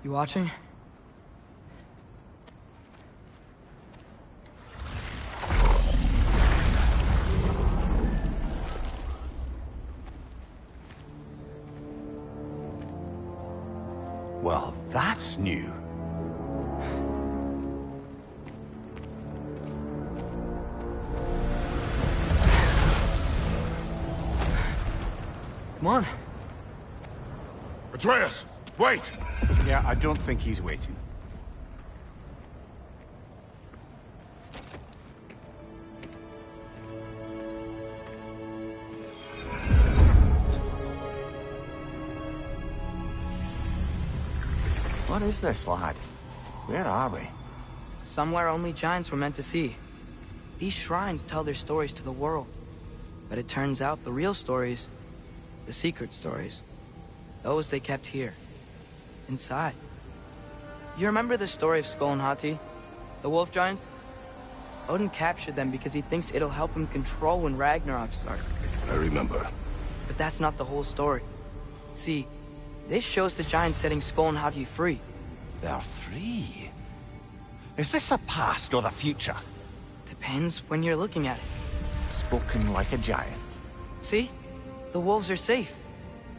You watching? Well, that's new. Come on. Atreus, wait! Yeah, I don't think he's waiting. What is this, lad? Where are we? Somewhere only giants were meant to see. These shrines tell their stories to the world. But it turns out the real stories, the secret stories, those they kept here, inside. You remember the story of Skull and Hati? The wolf giants? Odin captured them because he thinks it'll help him control when Ragnarok starts. I remember. But that's not the whole story. See, this shows the giants setting Skull and Hati free. They're free. Is this the past or the future? Depends when you're looking at it. Spoken like a giant. See? The wolves are safe.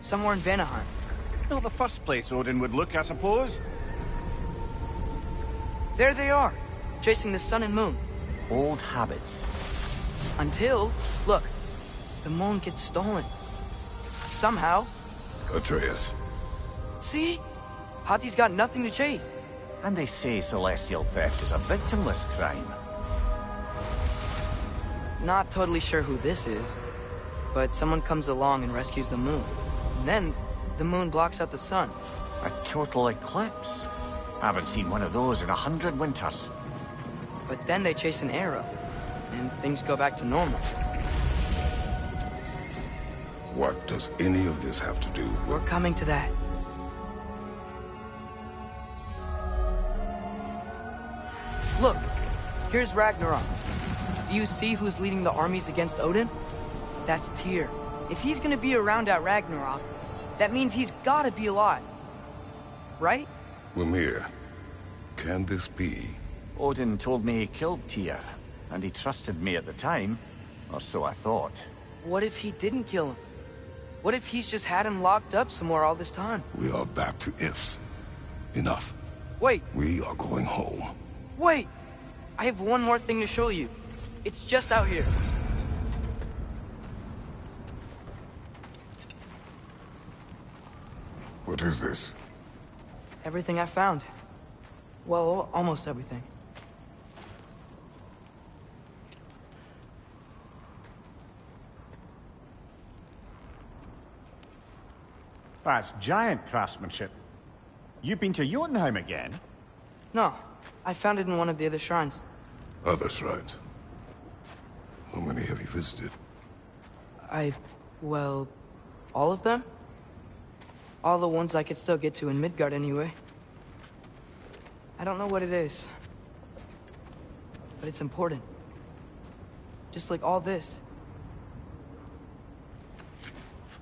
Somewhere in Vanaheim. Not the first place Odin would look, I suppose. There they are, chasing the sun and moon. Old habits. Until, look, the moon gets stolen. Somehow. Atreus. See? Hati's got nothing to chase. And they say celestial theft is a victimless crime. Not totally sure who this is, but someone comes along and rescues the moon. And then, the moon blocks out the sun. A total eclipse. Haven't seen one of those in 100 winters. But then they chase an arrow, and things go back to normal. What does any of this have to do with... We're coming to that. Look, here's Ragnarok. Do you see who's leading the armies against Odin? That's Tyr. If he's gonna be around at Ragnarok, that means he's gotta be alive. Right? Mimir, can this be? Odin told me he killed Tyr, and he trusted me at the time, or so I thought. What if he didn't kill him? What if he's just had him locked up somewhere all this time? We are back to ifs. Enough. Wait. We are going home. Wait! I have one more thing to show you. It's just out here. What is this? Everything I found. Well, almost everything. That's giant craftsmanship. You've been to Jotunheim again? No, I found it in one of the other shrines. Other shrines? How many have you visited? Well, all of them? All the ones I could still get to in Midgard anyway. I don't know what it is, but it's important. Just like all this.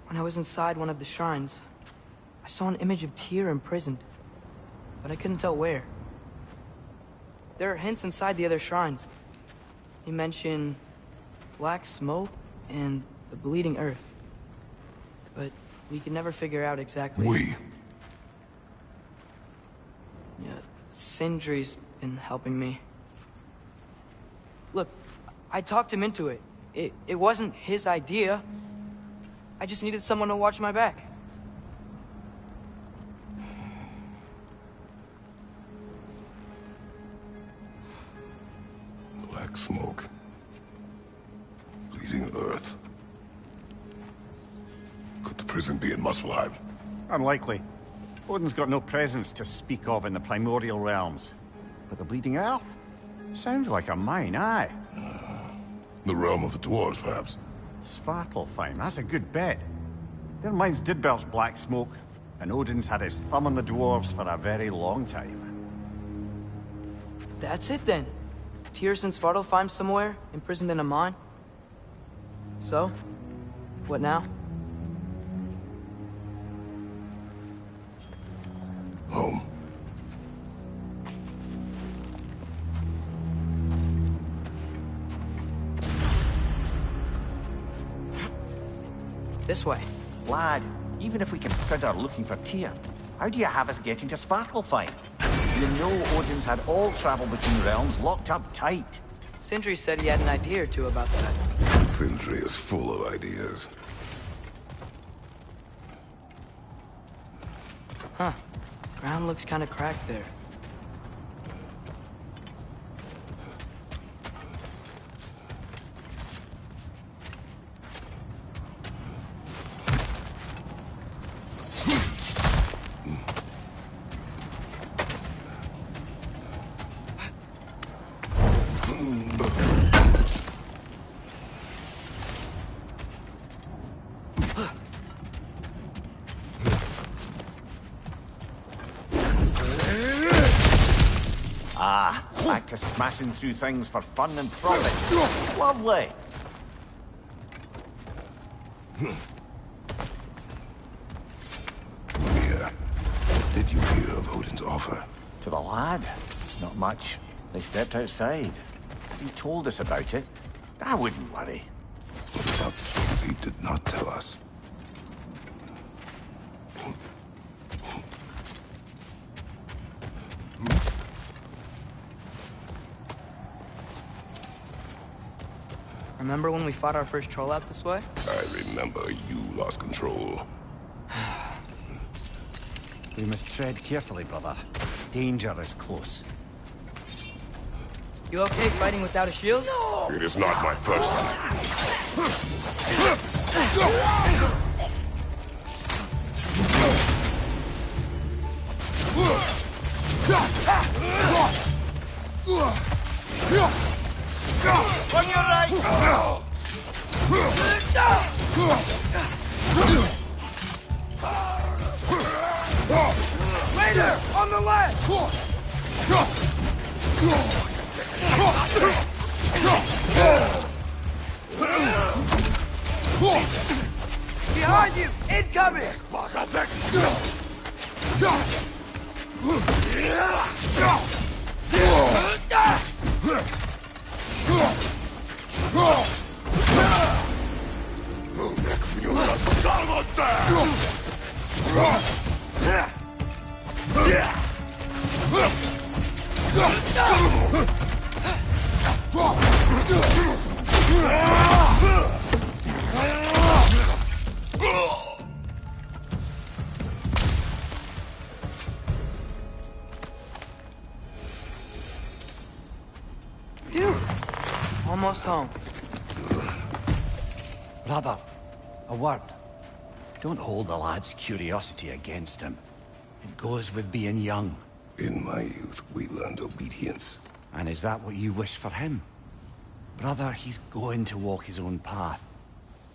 When I was inside one of the shrines, I saw an image of Tyr imprisoned, but I couldn't tell where. There are hints inside the other shrines. He mentioned black smoke and the bleeding earth. But we could never figure out exactly... We? Yeah, Sindri's been helping me. Look, I talked him into it. It wasn't his idea. I just needed someone to watch my back. Black smoke. Bleeding earth. Could the prison be in Muspelheim? Unlikely. Odin's got no presence to speak of in the primordial realms. But the Bleeding Earth? Sounds like a mine, aye. The realm of the dwarves, perhaps? Svartalfheim, that's a good bet. Their mines did belch black smoke, and Odin's had his thumb on the dwarves for a very long time. That's it then. Tyr's in Svartalfheim somewhere, imprisoned in a mine. So, what now? Home. This way. Lad, even if we consider looking for Tyr, how do you have us getting to Svartalfheim? You know Odin's had all travel between realms locked up tight. Sindri said he had an idea or two about that. Sindri is full of ideas. Huh. Ground looks kind of cracked there. Back to smashing through things for fun and profit. Lovely. Yeah. Did you hear of Odin's offer? To the lad? Not much. They stepped outside. He told us about it. I wouldn't worry. What about the things he did not tell us? Remember when we fought our first troll out this way? I remember you lost control. We must tread carefully, brother. Danger is close. You okay fighting without a shield? No! It is not my first time. On your right! Later! On the left! Behind you! Incoming! Phew. Almost home. Brother, a word. Don't hold the lad's curiosity against him. It goes with being young. In my youth, we learned obedience. And is that what you wish for him? Brother, he's going to walk his own path.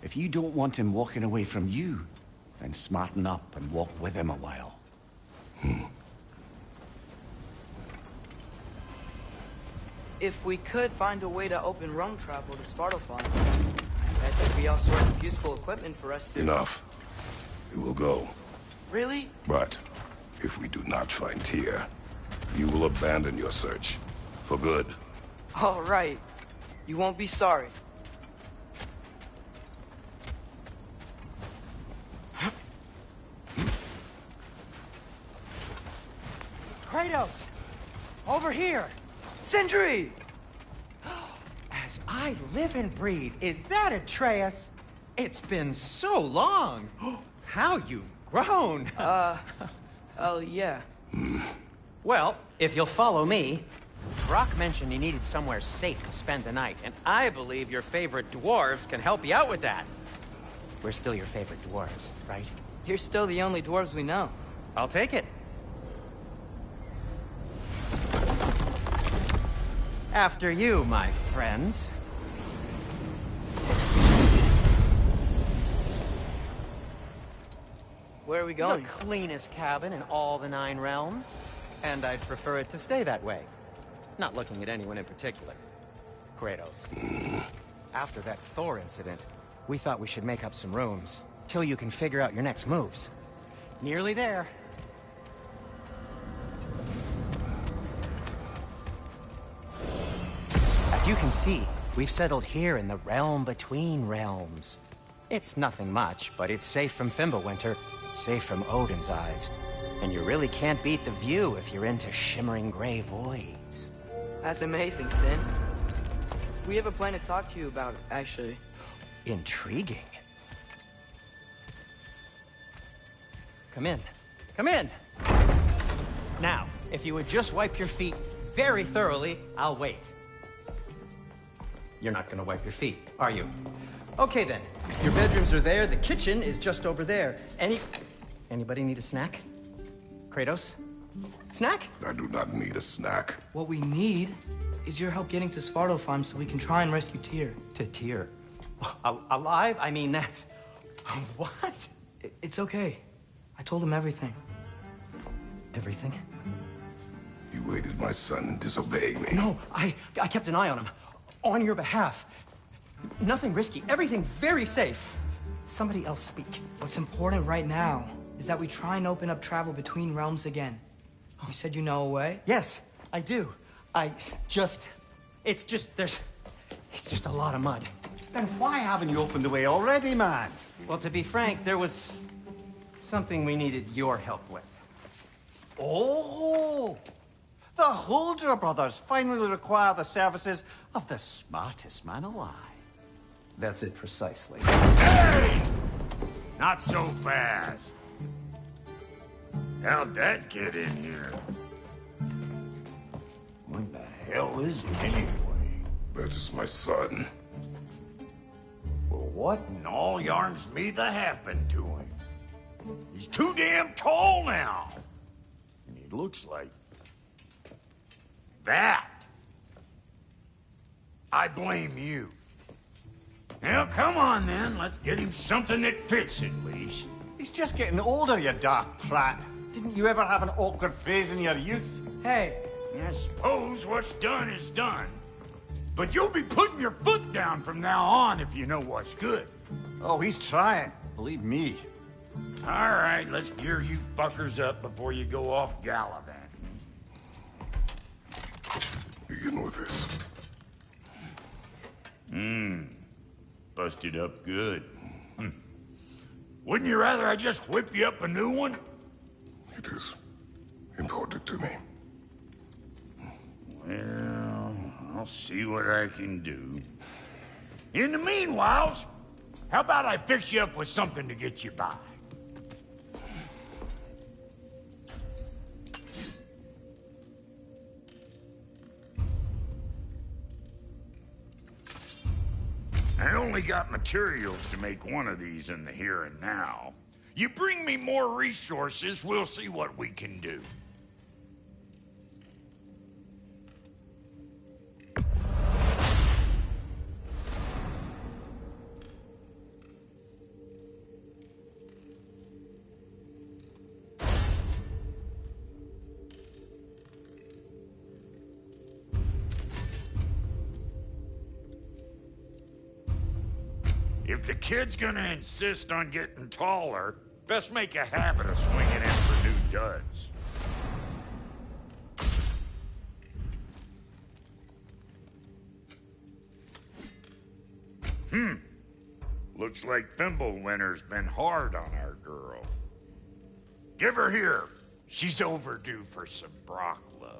If you don't want him walking away from you, then smarten up and walk with him a while. If we could find a way to open roam travel to Svartalfheim, I bet there'd be all sorts of useful equipment for us to... Enough. We will go. Really? But if we do not find Tyr, you will abandon your search. For good. All right. You won't be sorry. Kratos! Over here! Sindri! As I live and breathe, is that Atreus? It's been so long! How you've grown! Oh, yeah. Well, if you'll follow me, Brock mentioned you needed somewhere safe to spend the night, and I believe your favorite dwarves can help you out with that. We're still your favorite dwarves, right? You're still the only dwarves we know. I'll take it. After you, my friends. Where are we going? The cleanest cabin in all the 9 realms. And I'd prefer it to stay that way. Not looking at anyone in particular. Kratos. After that Thor incident, we thought we should make up some rooms, till you can figure out your next moves. Nearly there. As you can see, we've settled here in the realm between realms. It's nothing much, but it's safe from Fimbulwinter, safe from Odin's eyes. And you really can't beat the view if you're into shimmering gray voids. That's amazing, Sin. We have a plan to talk to you about, actually. Intriguing. Come in. Come in! Now, if you would just wipe your feet very thoroughly, I'll wait. You're not gonna wipe your feet, are you? Okay then. Your bedrooms are there, the kitchen is just over there. Anybody need a snack? Kratos? Snack? I do not need a snack. What we need is your help getting to Svartalfheim so we can try and rescue Tyr. To Tyr? Alive? I mean, that's... What? It's okay. I told him everything. Everything? You aided my son in disobeying me. No, I kept an eye on him. On your behalf. Nothing risky. Everything very safe. Somebody else speak. What's important right now is that we try and open up travel between realms again. You said you know a way? Yes, I do. It's just a lot of mud. Then why haven't you opened the way already, man? Well, to be frank, there was something we needed your help with. Oh! The Holder brothers finally require the services of the smartest man alive. That's it precisely. Hey! Not so fast. How'd that get in here? What the hell is it anyway? That is my son. Well, what in all yarns me that happened to him? He's too damn tall now. And he looks like... that. I blame you. Well, come on then. Let's get him something that fits at least. He's just getting older, you daft prat. Didn't you ever have an awkward phase in your youth? Hey. I suppose what's done is done. But you'll be putting your foot down from now on if you know what's good. Oh, he's trying. Believe me. All right, let's gear you fuckers up before you go off gallivanting. Begin with this. Busted up good. Wouldn't you rather I just whip you up a new one? It is important to me. Well, I'll see what I can do. In the meanwhile, how about I fix you up with something to get you by? I only got materials to make one of these in the here and now. You bring me more resources, we'll see what we can do. If the kid's gonna insist on getting taller, best make a habit of swinging in for new duds. Looks like Thimblewinter's been hard on our girl. Give her here. She's overdue for some Brock love.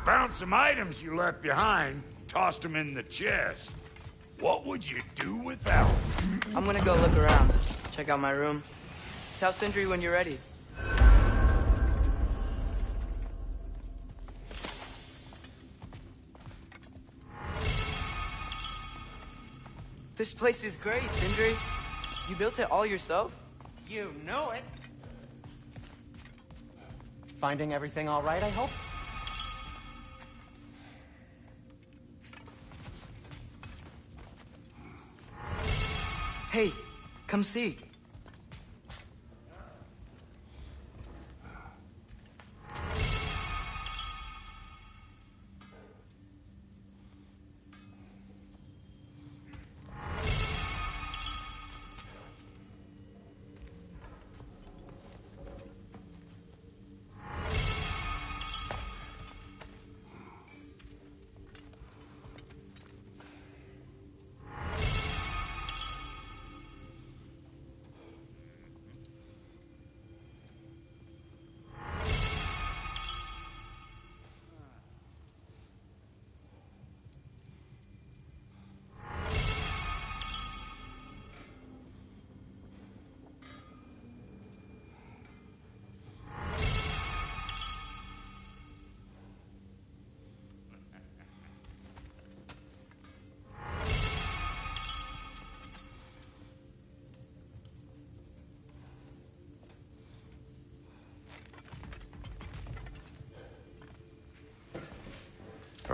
Found some items you left behind, tossed them in the chest. What would you do without them? I'm gonna go look around. Check out my room. Tell Sindri when you're ready. This place is great, Sindri. You built it all yourself? You know it. Finding everything all right, I hope? Hey, come see.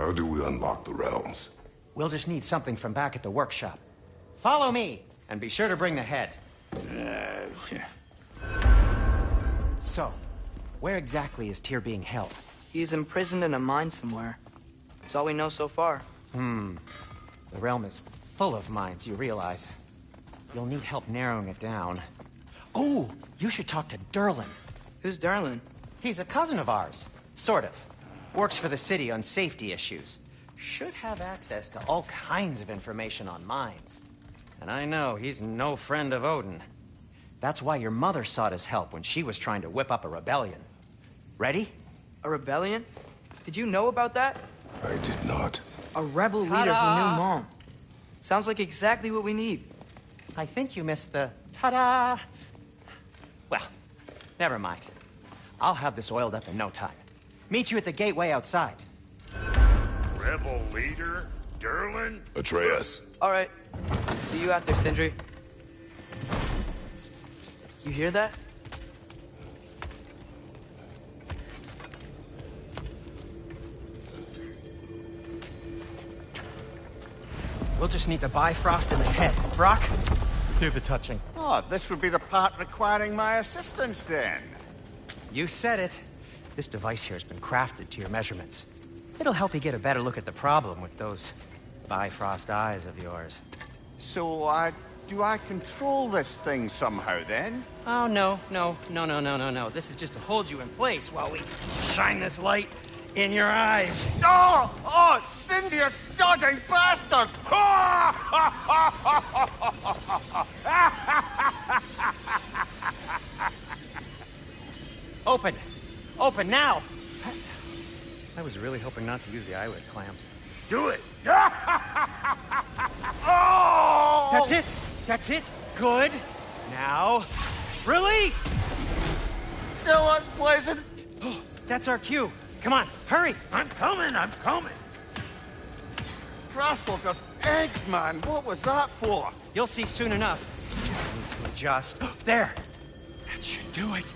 How do we unlock the realms? We'll just need something from back at the workshop. Follow me, and be sure to bring the head. So, where exactly is Tyr being held? He's imprisoned in a mine somewhere. That's all we know so far. The realm is full of mines, you realize. You'll need help narrowing it down. Oh, you should talk to Durlin. Who's Darlin? He's a cousin of ours. Sort of. Works for the city on safety issues. Should have access to all kinds of information on mines. And I know he's no friend of Odin. That's why your mother sought his help when she was trying to whip up a rebellion. Ready? A rebellion? Did you know about that? I did not. A rebel leader who knew Mom. Sounds like exactly what we need. I think you missed the ta-da. Well, never mind. I'll have this oiled up in no time. Meet you at the gateway outside. Rebel leader? Durlin? Atreus. All right. See you out there, Sindri. You hear that? We'll just need the Bifrost in the head. Brock, do the touching. Oh, this would be the part requiring my assistance then. You said it. This device here has been crafted to your measurements. It'll help you get a better look at the problem with those Bifrost eyes of yours. So, do I control this thing somehow then? Oh, no. This is just to hold you in place while we shine this light in your eyes. Oh, Cindy, you starting bastard! Open now! I was really hoping not to use the eyelid clamps. Do it! Oh! That's it! Good! Now, release! Still unpleasant. That's our cue. Come on, hurry! I'm coming! Grasshopper's eggs, man. What was that for? You'll see soon enough. I need to adjust. There! That should do it.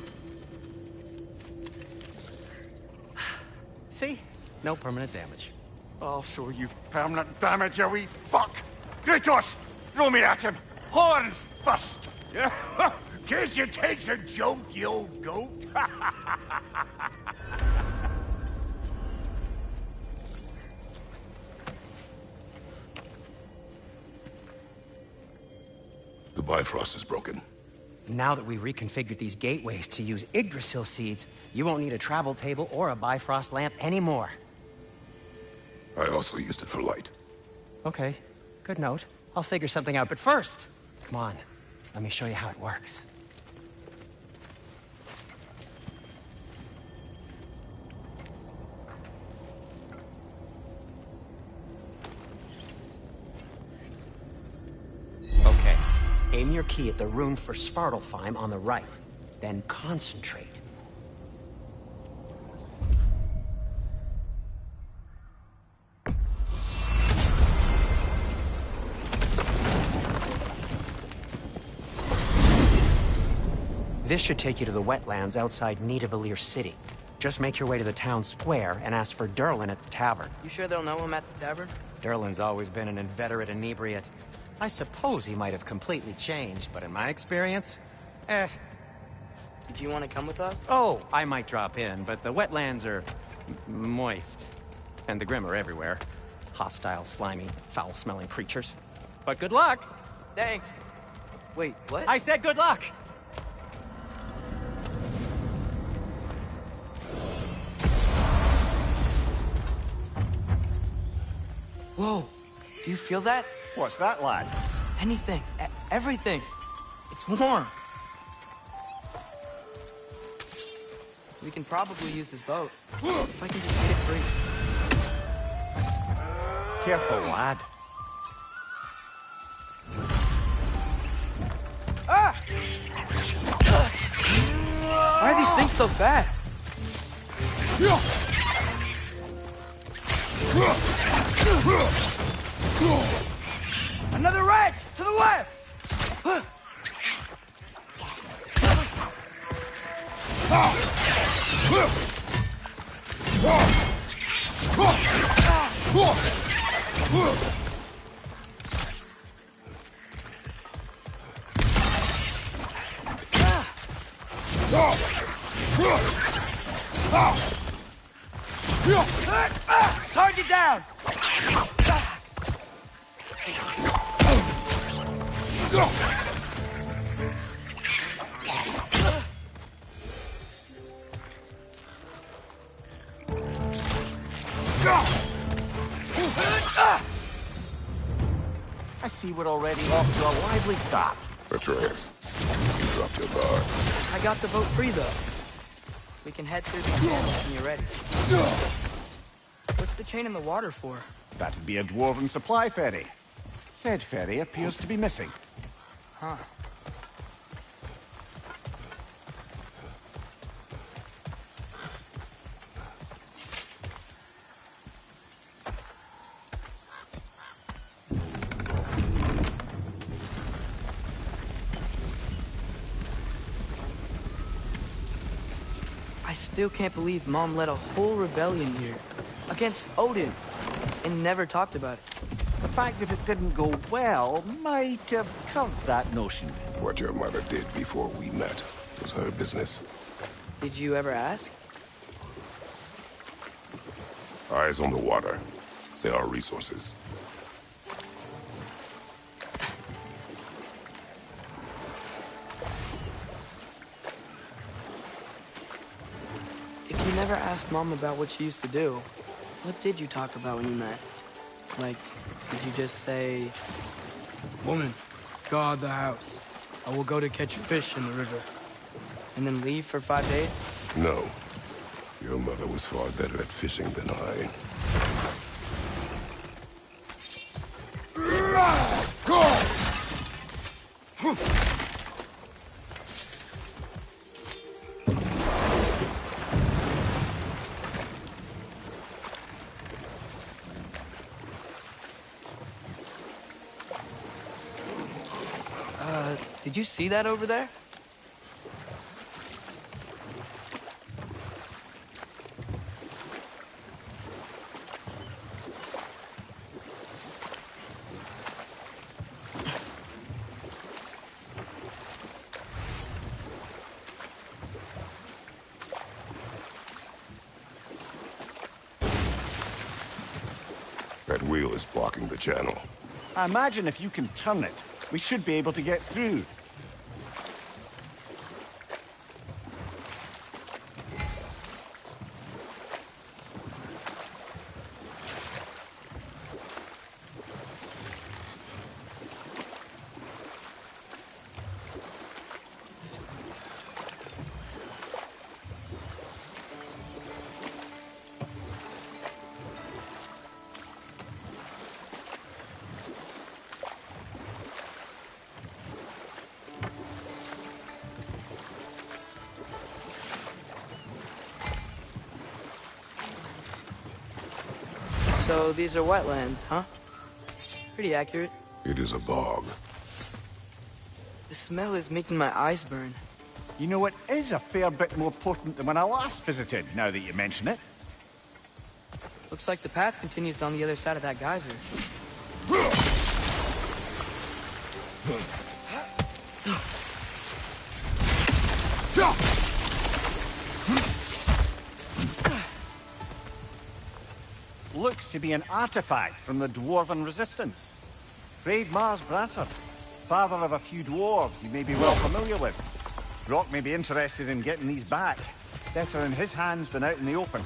See? No permanent damage. I'll show you permanent damage, you wee fuck! Kratos! Throw me at him! Horns first! Guess you takes a joke, you old goat. The Bifrost is broken. Now that we've reconfigured these gateways to use Yggdrasil seeds, you won't need a travel table or a Bifrost lamp anymore. I also used it for light. Okay, good note. I'll figure something out, but first, come on, let me show you how it works. Okay, aim your key at the rune for Svartalfheim on the right, then concentrate. This should take you to the wetlands outside Nidavellir City. Just make your way to the town square and ask for Durlin at the tavern. You sure they'll know him at the tavern? Durlin's always been an inveterate inebriate. I suppose he might have completely changed, but in my experience, Did you want to come with us? Oh, I might drop in, but the wetlands are moist. And the Grimm are everywhere. Hostile, slimy, foul-smelling creatures. But good luck! Thanks. Wait, what? I said good luck! Whoa, do you feel that? What's that, lad? Anything, everything. It's warm. We can probably use this boat. If I can just get it free. Careful, lad. Ah! Why are these things so fast? Another wrench! To the left! Target down! I see we're already off to a lively start. Atreus, you dropped your guard. I got the boat free, though. We can head through the channel when you're ready. What's the chain in the water for? That'd be a dwarven supply ferry. Said ferry appears to be missing. Huh. I still can't believe Mom led a whole rebellion here. Against Odin. And never talked about it. The fact that it didn't go well might have curved that notion. What your mother did before we met was her business. Did you ever ask? Eyes on the water. There are resources. If you never asked Mom about what she used to do, what did you talk about when you met? Like, did you just say, "Woman, guard the house. I will go to catch fish in the river," and then leave for 5 days? No. Your mother was far better at fishing than I. Did you see that over there? That wheel is blocking the channel. I imagine if you can turn it, we should be able to get through. So these are wetlands, huh? Pretty accurate. It is a bog. The smell is making my eyes burn. You know, it is a fair bit more potent than when I last visited, now that you mention it. Looks like the path continues on the other side of that geyser. Looks to be an artifact from the Dwarven Resistance. Raid Mars Brassard, father of a few dwarves you may be well familiar with. Rock may be interested in getting these back. Better in his hands than out in the open.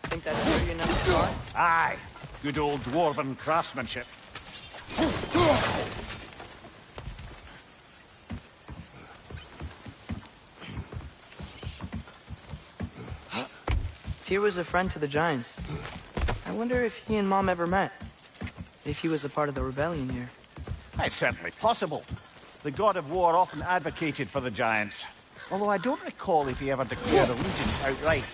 Think that's where your numbers are? Aye, good old Dwarven craftsmanship. Tyr was a friend to the Giants. I wonder if he and Mom ever met. If he was a part of the rebellion here. It's certainly possible. The god of war often advocated for the Giants. Although I don't recall if he ever declared allegiance outright.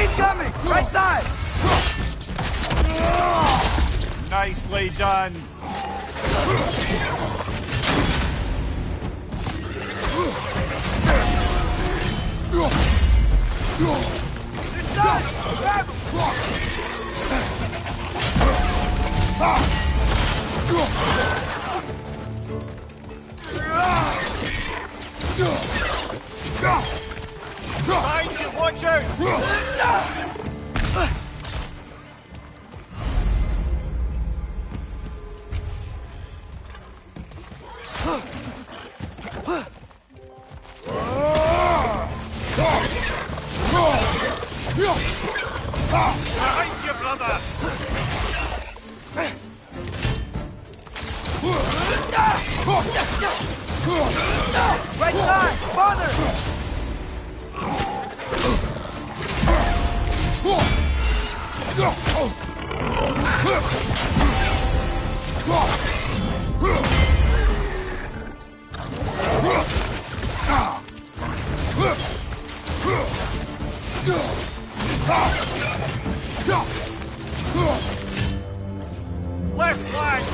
Incoming! Right side! Nicely done. Behind you, watch out! Behind you, brother! Right side! Farther! Left flank!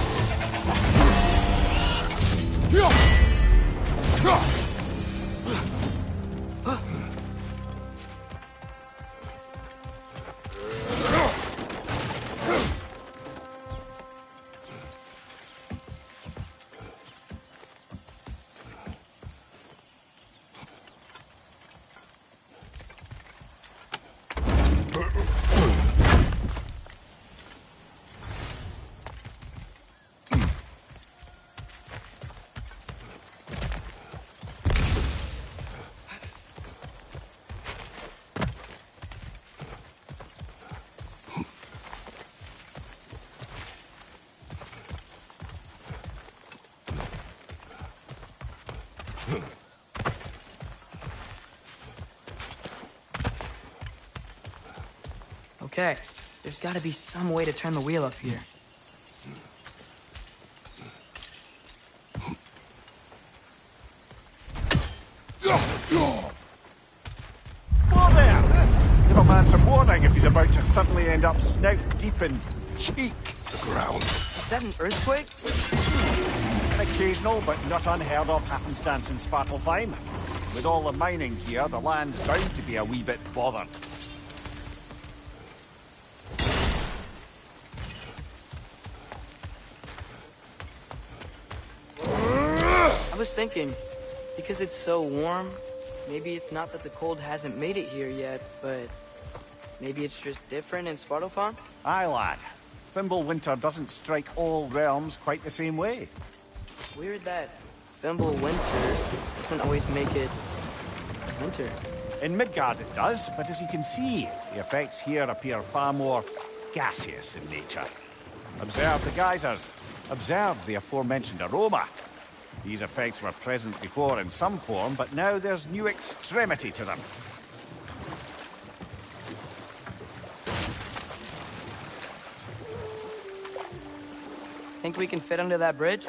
Okay, there's gotta be some way to turn the wheel up here. Whoa there! Give a man some warning if he's about to suddenly end up snout deep in cheek. The ground. Is that an earthquake? An occasional but not unheard of happenstance in Svartalfheim. With all the mining here, the land's bound to be a wee bit bothered. I was thinking, because it's so warm, maybe it's not that the cold hasn't made it here yet, but maybe it's just different in Svartalfheim? Aye, lad. Fimbulwinter doesn't strike all realms quite the same way. Weird that Fimbulwinter doesn't always make it winter. In Midgard it does, but as you can see, the effects here appear far more gaseous in nature. Observe the geysers. Observe the aforementioned aroma. These effects were present before in some form, but now there's new extremity to them. Think we can fit under that bridge?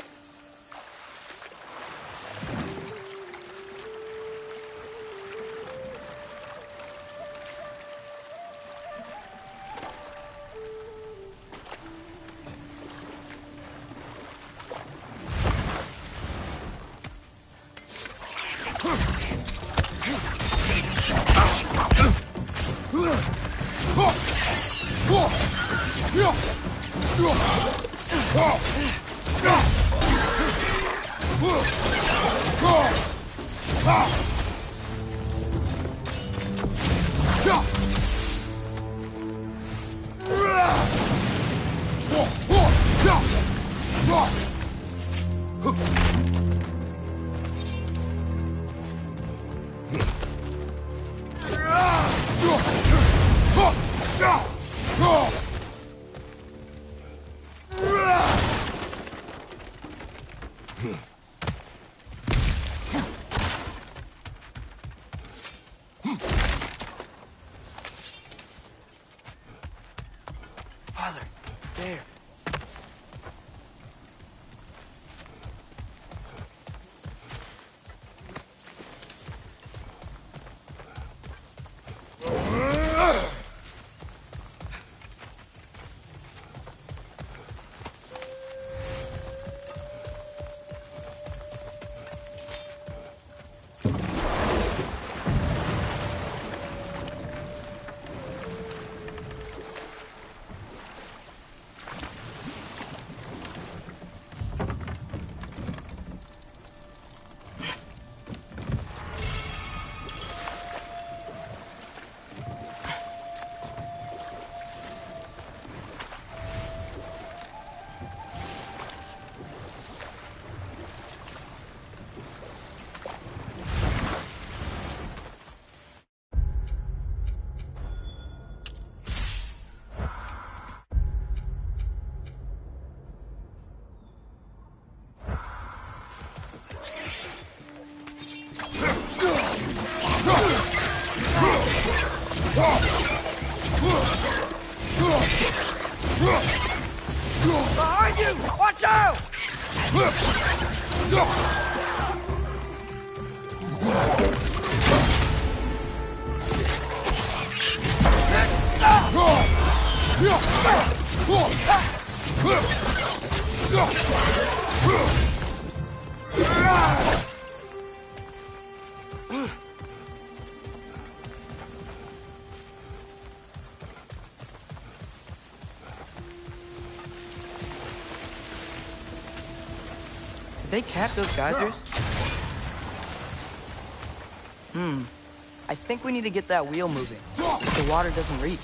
Behind you! Watch out! Did they cap those geysers? I think we need to get that wheel moving. The water doesn't reach.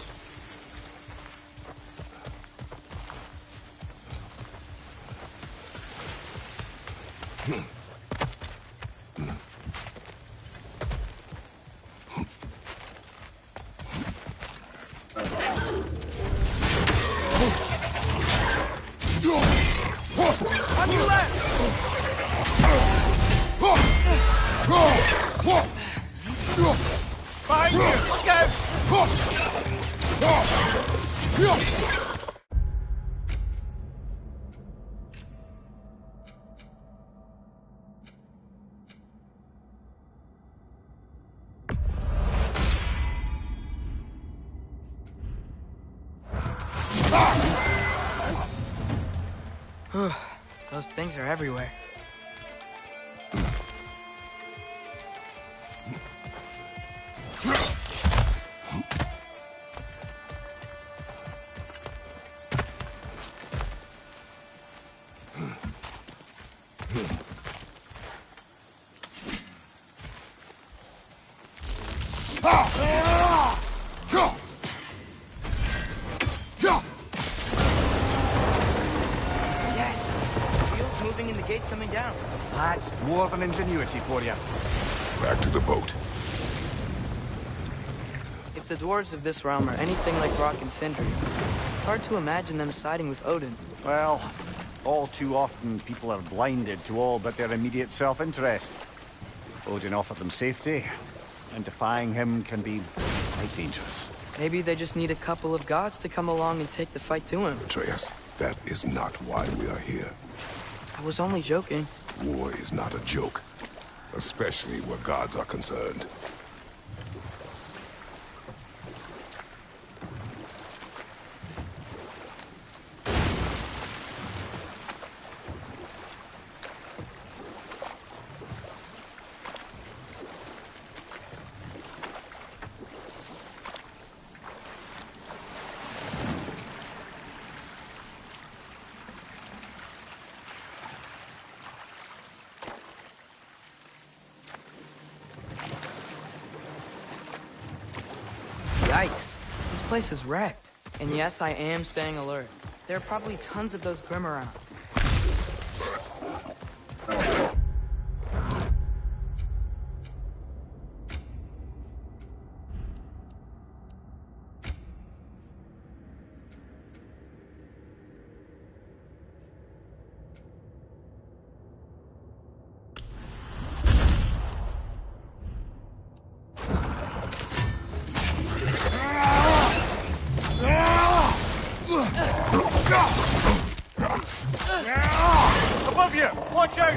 On your left! Behind you! Look out! Those things are everywhere. Moving and the gate's coming down. That's dwarven ingenuity for you. Back to the boat. If the dwarves of this realm are anything like Rock and Sindri, it's hard to imagine them siding with Odin. Well, all too often people are blinded to all but their immediate self-interest. Odin offered them safety, and defying him can be quite dangerous. Maybe they just need a couple of gods to come along and take the fight to him. Atreus, that is not why we are here. I was only joking. War is not a joke, especially where gods are concerned. Yikes. This place is wrecked. And yes, I am staying alert. There are probably tons of those Grim around. Above you! Watch out!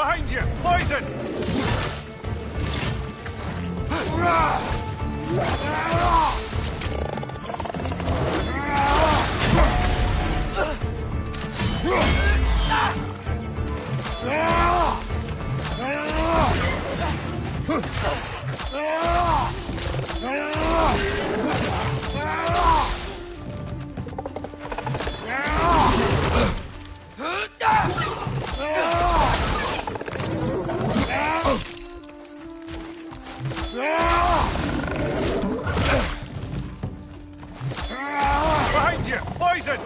Behind you! Poison! Behind you! Poison!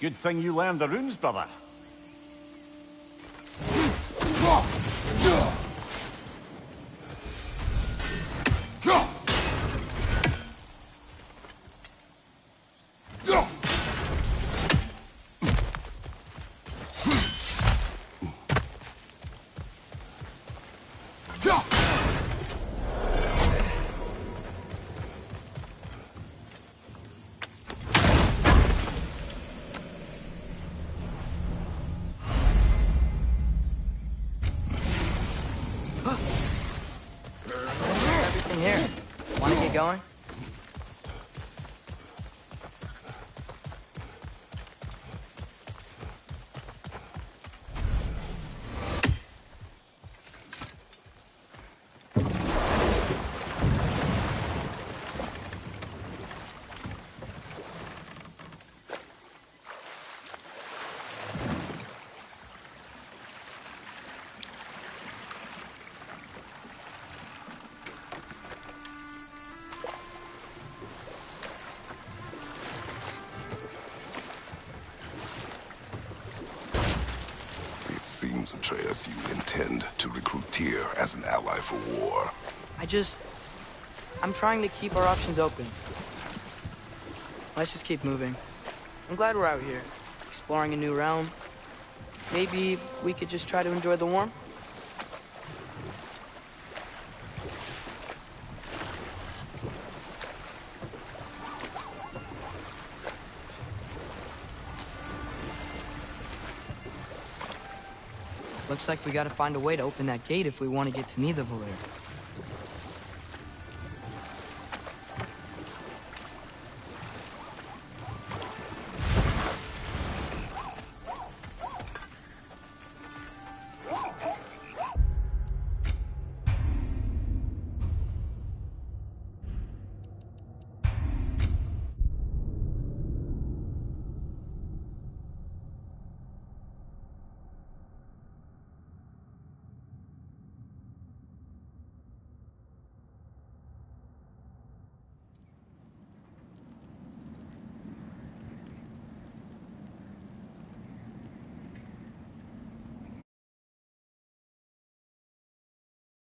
Good thing you learned the runes, brother. Everything here. Want to get going? Seems, Atreus, you intend to recruit Tyr as an ally for war. I'm trying to keep our options open. Let's just keep moving. I'm glad we're out here, exploring a new realm. Maybe we could just try to enjoy the warmth? Looks like we gotta find a way to open that gate if we want to get to Nidavellir.